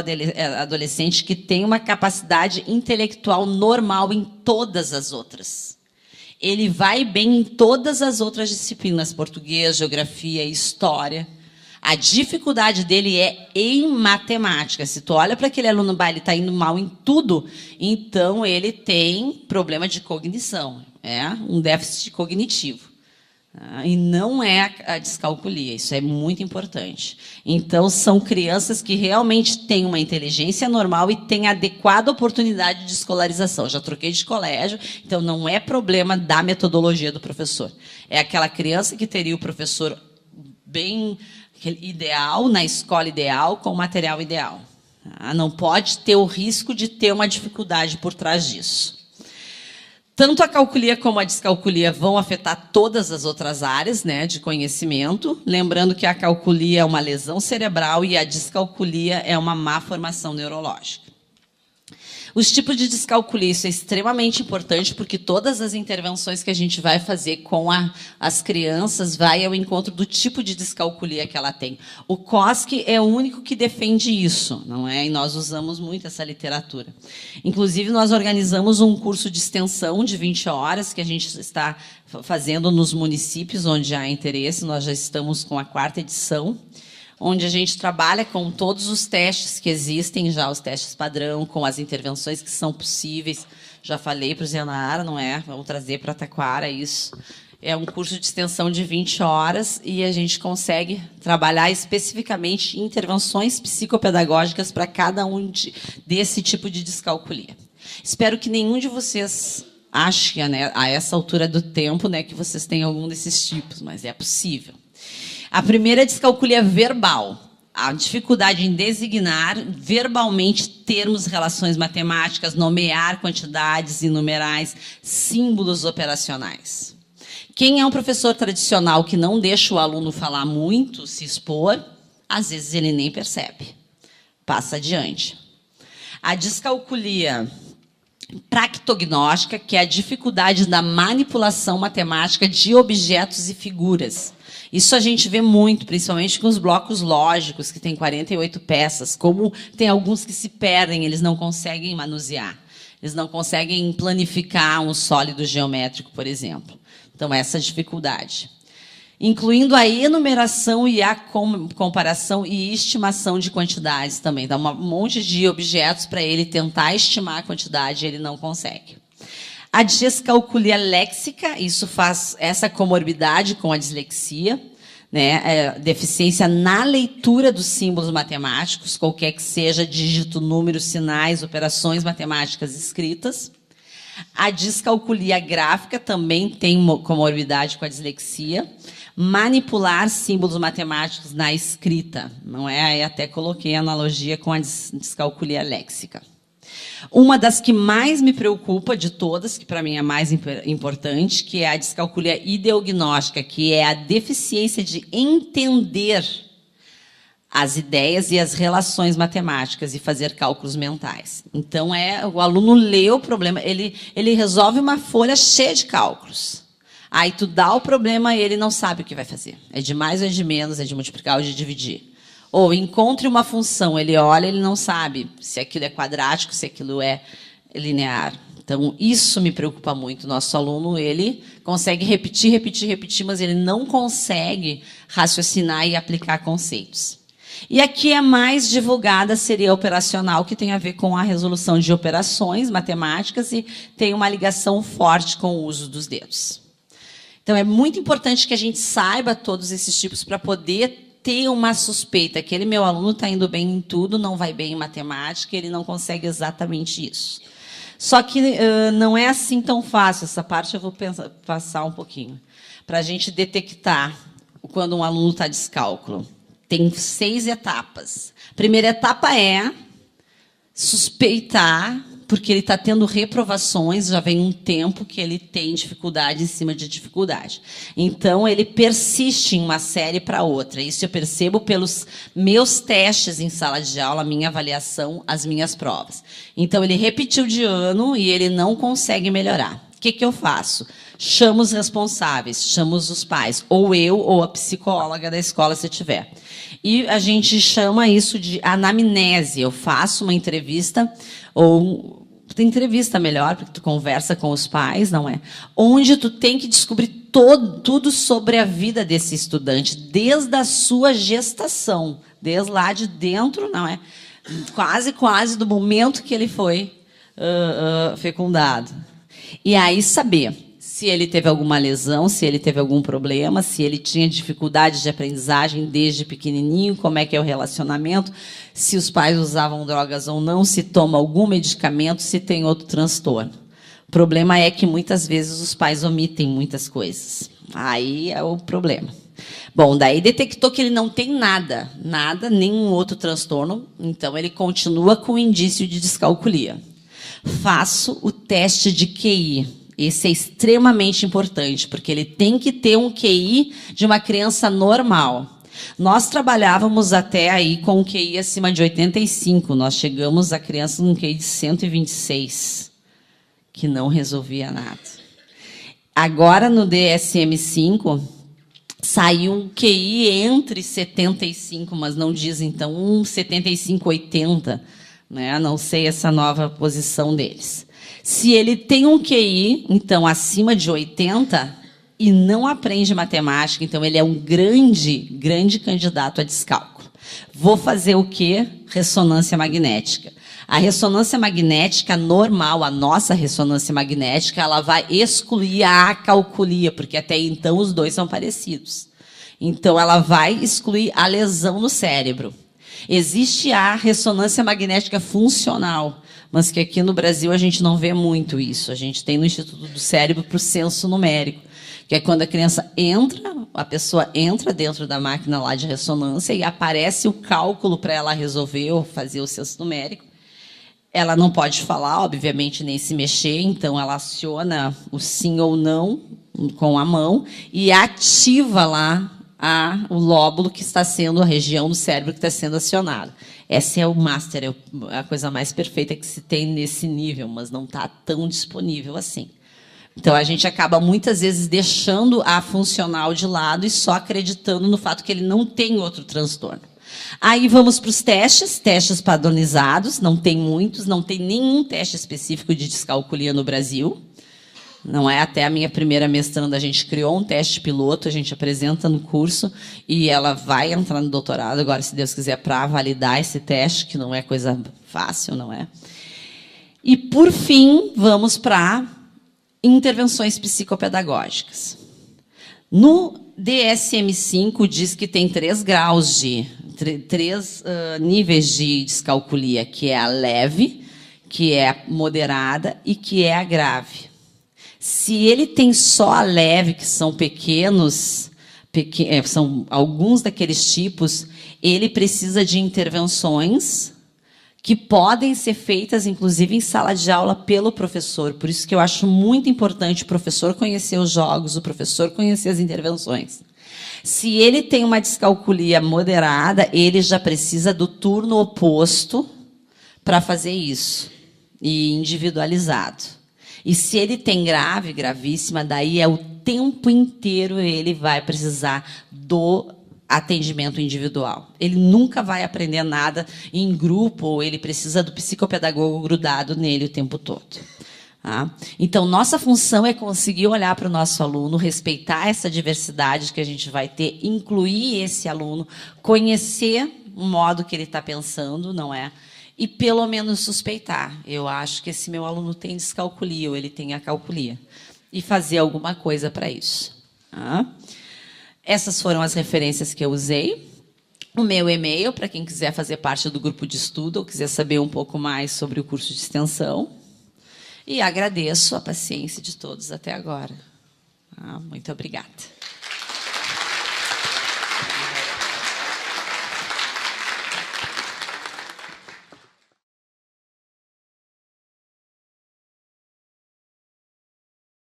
adolescente que tem uma capacidade intelectual normal em todas as outras. Ele vai bem em todas as outras disciplinas, português, geografia, história. A dificuldade dele é em matemática. Se tu olha para aquele aluno, ele está indo mal em tudo, então ele tem problema de cognição, um déficit cognitivo. E não é a descalculia, isso é muito importante. Então, são crianças que realmente têm uma inteligência normal e têm adequada oportunidade de escolarização. Eu já troquei de colégio, então não é problema da metodologia do professor. É aquela criança que teria o professor bem ideal, na escola ideal, com o material ideal. Não pode ter o risco de ter uma dificuldade por trás disso. Tanto a calculia como a descalculia vão afetar todas as outras áreas, né, de conhecimento. Lembrando que a calculia é uma lesão cerebral e a descalculia é uma má formação neurológica. Os tipos de descalculia, isso é extremamente importante, porque todas as intervenções que a gente vai fazer com as crianças vai ao encontro do tipo de descalculia que ela tem. O Koski é o único que defende isso, não é? E nós usamos muito essa literatura. Inclusive, nós organizamos um curso de extensão de 20 horas, que a gente está fazendo nos municípios onde há interesse. Nós já estamos com a 4ª edição, onde a gente trabalha com todos os testes que existem, já os testes padrão, com as intervenções que são possíveis. Já falei para o Zenara, não é? Vamos trazer para Taquara isso. É um curso de extensão de 20 horas e a gente consegue trabalhar especificamente intervenções psicopedagógicas para cada um desse tipo de descalculia. Espero que nenhum de vocês ache, né, a essa altura do tempo, né, que vocês têm algum desses tipos, mas é possível. A primeira é a descalculia verbal. A dificuldade em designar verbalmente termos, relações matemáticas, nomear quantidades e numerais, símbolos operacionais. Quem é um professor tradicional que não deixa o aluno falar muito, se expor, às vezes ele nem percebe. Passa adiante. A descalculia practognóstica, que é a dificuldade da manipulação matemática de objetos e figuras. Isso a gente vê muito, principalmente com os blocos lógicos, que tem 48 peças, como tem alguns que se perdem, eles não conseguem manusear. Eles não conseguem planificar um sólido geométrico, por exemplo. Então, essa dificuldade. Incluindo a enumeração e a comparação e estimação de quantidades também. Dá um monte de objetos para ele tentar estimar a quantidade e ele não consegue. A descalculia léxica, isso faz essa comorbidade com a dislexia, né? Deficiência na leitura dos símbolos matemáticos, qualquer que seja dígito, número, sinais, operações matemáticas escritas. A descalculia gráfica também tem comorbidade com a dislexia. Manipular símbolos matemáticos na escrita, não é? Aí até coloquei a analogia com a descalculia léxica. Uma das que mais me preocupa de todas, que para mim é a mais importante, que é a descalculia ideognóstica, que é a deficiência de entender as ideias e as relações matemáticas e fazer cálculos mentais. Então, o aluno lê o problema, ele resolve uma folha cheia de cálculos. Aí tu dá o problema e ele não sabe o que vai fazer. É de mais ou é de menos, é de multiplicar ou de dividir. Ou encontre uma função, ele olha, ele não sabe se aquilo é quadrático, se aquilo é linear. Então, isso me preocupa muito. Nosso aluno, ele consegue repetir, mas ele não consegue raciocinar e aplicar conceitos. E aqui a mais divulgada seria a operacional, que tem a ver com a resolução de operações matemáticas e tem uma ligação forte com o uso dos dedos. Então, é muito importante que a gente saiba todos esses tipos para poder ter uma suspeita. Aquele meu aluno está indo bem em tudo, não vai bem em matemática, ele não consegue exatamente isso. Só que não é assim tão fácil. Essa parte eu vou passar um pouquinho. Para a gente detectar quando um aluno está descálculo. Tem 6 etapas. A primeira etapa é suspeitar, porque ele está tendo reprovações, já vem um tempo que ele tem dificuldade em cima de dificuldade. Então, ele persiste em uma série para outra. Isso eu percebo pelos meus testes em sala de aula, a minha avaliação, as minhas provas. Então, ele repetiu de ano e ele não consegue melhorar. O que eu faço? Chamo os responsáveis, chamo os pais, ou eu ou a psicóloga da escola, se tiver. E a gente chama isso de anamnese. Eu faço uma entrevista, ou entrevista melhor, porque tu conversa com os pais, não é? Onde tu tem que descobrir tudo sobre a vida desse estudante, desde a sua gestação, desde lá de dentro, não é? Quase do momento que ele foi fecundado. E aí saber se ele teve alguma lesão, se ele teve algum problema, se ele tinha dificuldade de aprendizagem desde pequenininho, como é que é o relacionamento, se os pais usavam drogas ou não, se toma algum medicamento, se tem outro transtorno. O problema é que, muitas vezes, os pais omitem muitas coisas. Aí é o problema. Bom, daí detectou que ele não tem nada, nenhum outro transtorno, então ele continua com indício de descalculia. Faço o teste de QI. Esse é extremamente importante, porque ele tem que ter um QI de uma criança normal. Nós trabalhávamos até aí com um QI acima de 85. Nós chegamos a criança com um QI de 126, que não resolvia nada. Agora, no DSM-5, saiu um QI entre 75, mas não diz, então, 75-80. Né? Não sei essa nova posição deles. Se ele tem um QI, então, acima de 80, e não aprende matemática, então ele é um grande candidato a descálculo. Vou fazer o quê? Ressonância magnética. A ressonância magnética normal, a nossa ressonância magnética, ela vai excluir a acalculia, porque até então os dois são parecidos. Então, ela vai excluir a lesão no cérebro. Existe a ressonância magnética funcional, mas que aqui no Brasil a gente não vê muito isso. A gente tem no Instituto do Cérebro para o censo numérico, que é quando a criança entra, a pessoa entra dentro da máquina lá de ressonância e aparece o cálculo para ela resolver ou fazer o censo numérico. Ela não pode falar, obviamente, nem se mexer, então ela aciona o sim ou não com a mão e ativa lá o lóbulo que está sendo, a região do cérebro que está sendo acionada. Essa é o master, é a coisa mais perfeita que se tem nesse nível, mas não está tão disponível assim. Então, a gente acaba, muitas vezes, deixando a funcional de lado e só acreditando no fato que ele não tem outro transtorno. Aí vamos para os testes padronizados, não tem muitos, não tem nenhum teste específico de descalculia no Brasil. Não é? Até a minha primeira mestranda, a gente criou um teste piloto, a gente apresenta no curso e ela vai entrar no doutorado, agora, se Deus quiser, para validar esse teste, que não é coisa fácil, não é? E, por fim, vamos para intervenções psicopedagógicas. No DSM-5 diz que tem 3 níveis de descalculia, que é a leve, que é a moderada e que é a grave. Se ele tem só a leve, que são pequenos, são alguns daqueles tipos, ele precisa de intervenções que podem ser feitas, inclusive, em sala de aula pelo professor. Por isso que eu acho muito importante o professor conhecer os jogos, o professor conhecer as intervenções. Se ele tem uma descalculia moderada, ele já precisa do turno oposto para fazer isso, e individualizado. E se ele tem grave, gravíssima, daí é o tempo inteiro ele vai precisar do atendimento individual. Ele nunca vai aprender nada em grupo, ou ele precisa do psicopedagogo grudado nele o tempo todo. Tá? Então, nossa função é conseguir olhar para o nosso aluno, respeitar essa diversidade que a gente vai ter, incluir esse aluno, conhecer o modo que ele está pensando, não é? E, pelo menos, suspeitar. Eu acho que esse meu aluno tem descalculia, ou ele tem acalculia. E fazer alguma coisa para isso. Tá? Essas foram as referências que eu usei. O meu e-mail, para quem quiser fazer parte do grupo de estudo ou quiser saber um pouco mais sobre o curso de extensão. E agradeço a paciência de todos até agora. Muito obrigada.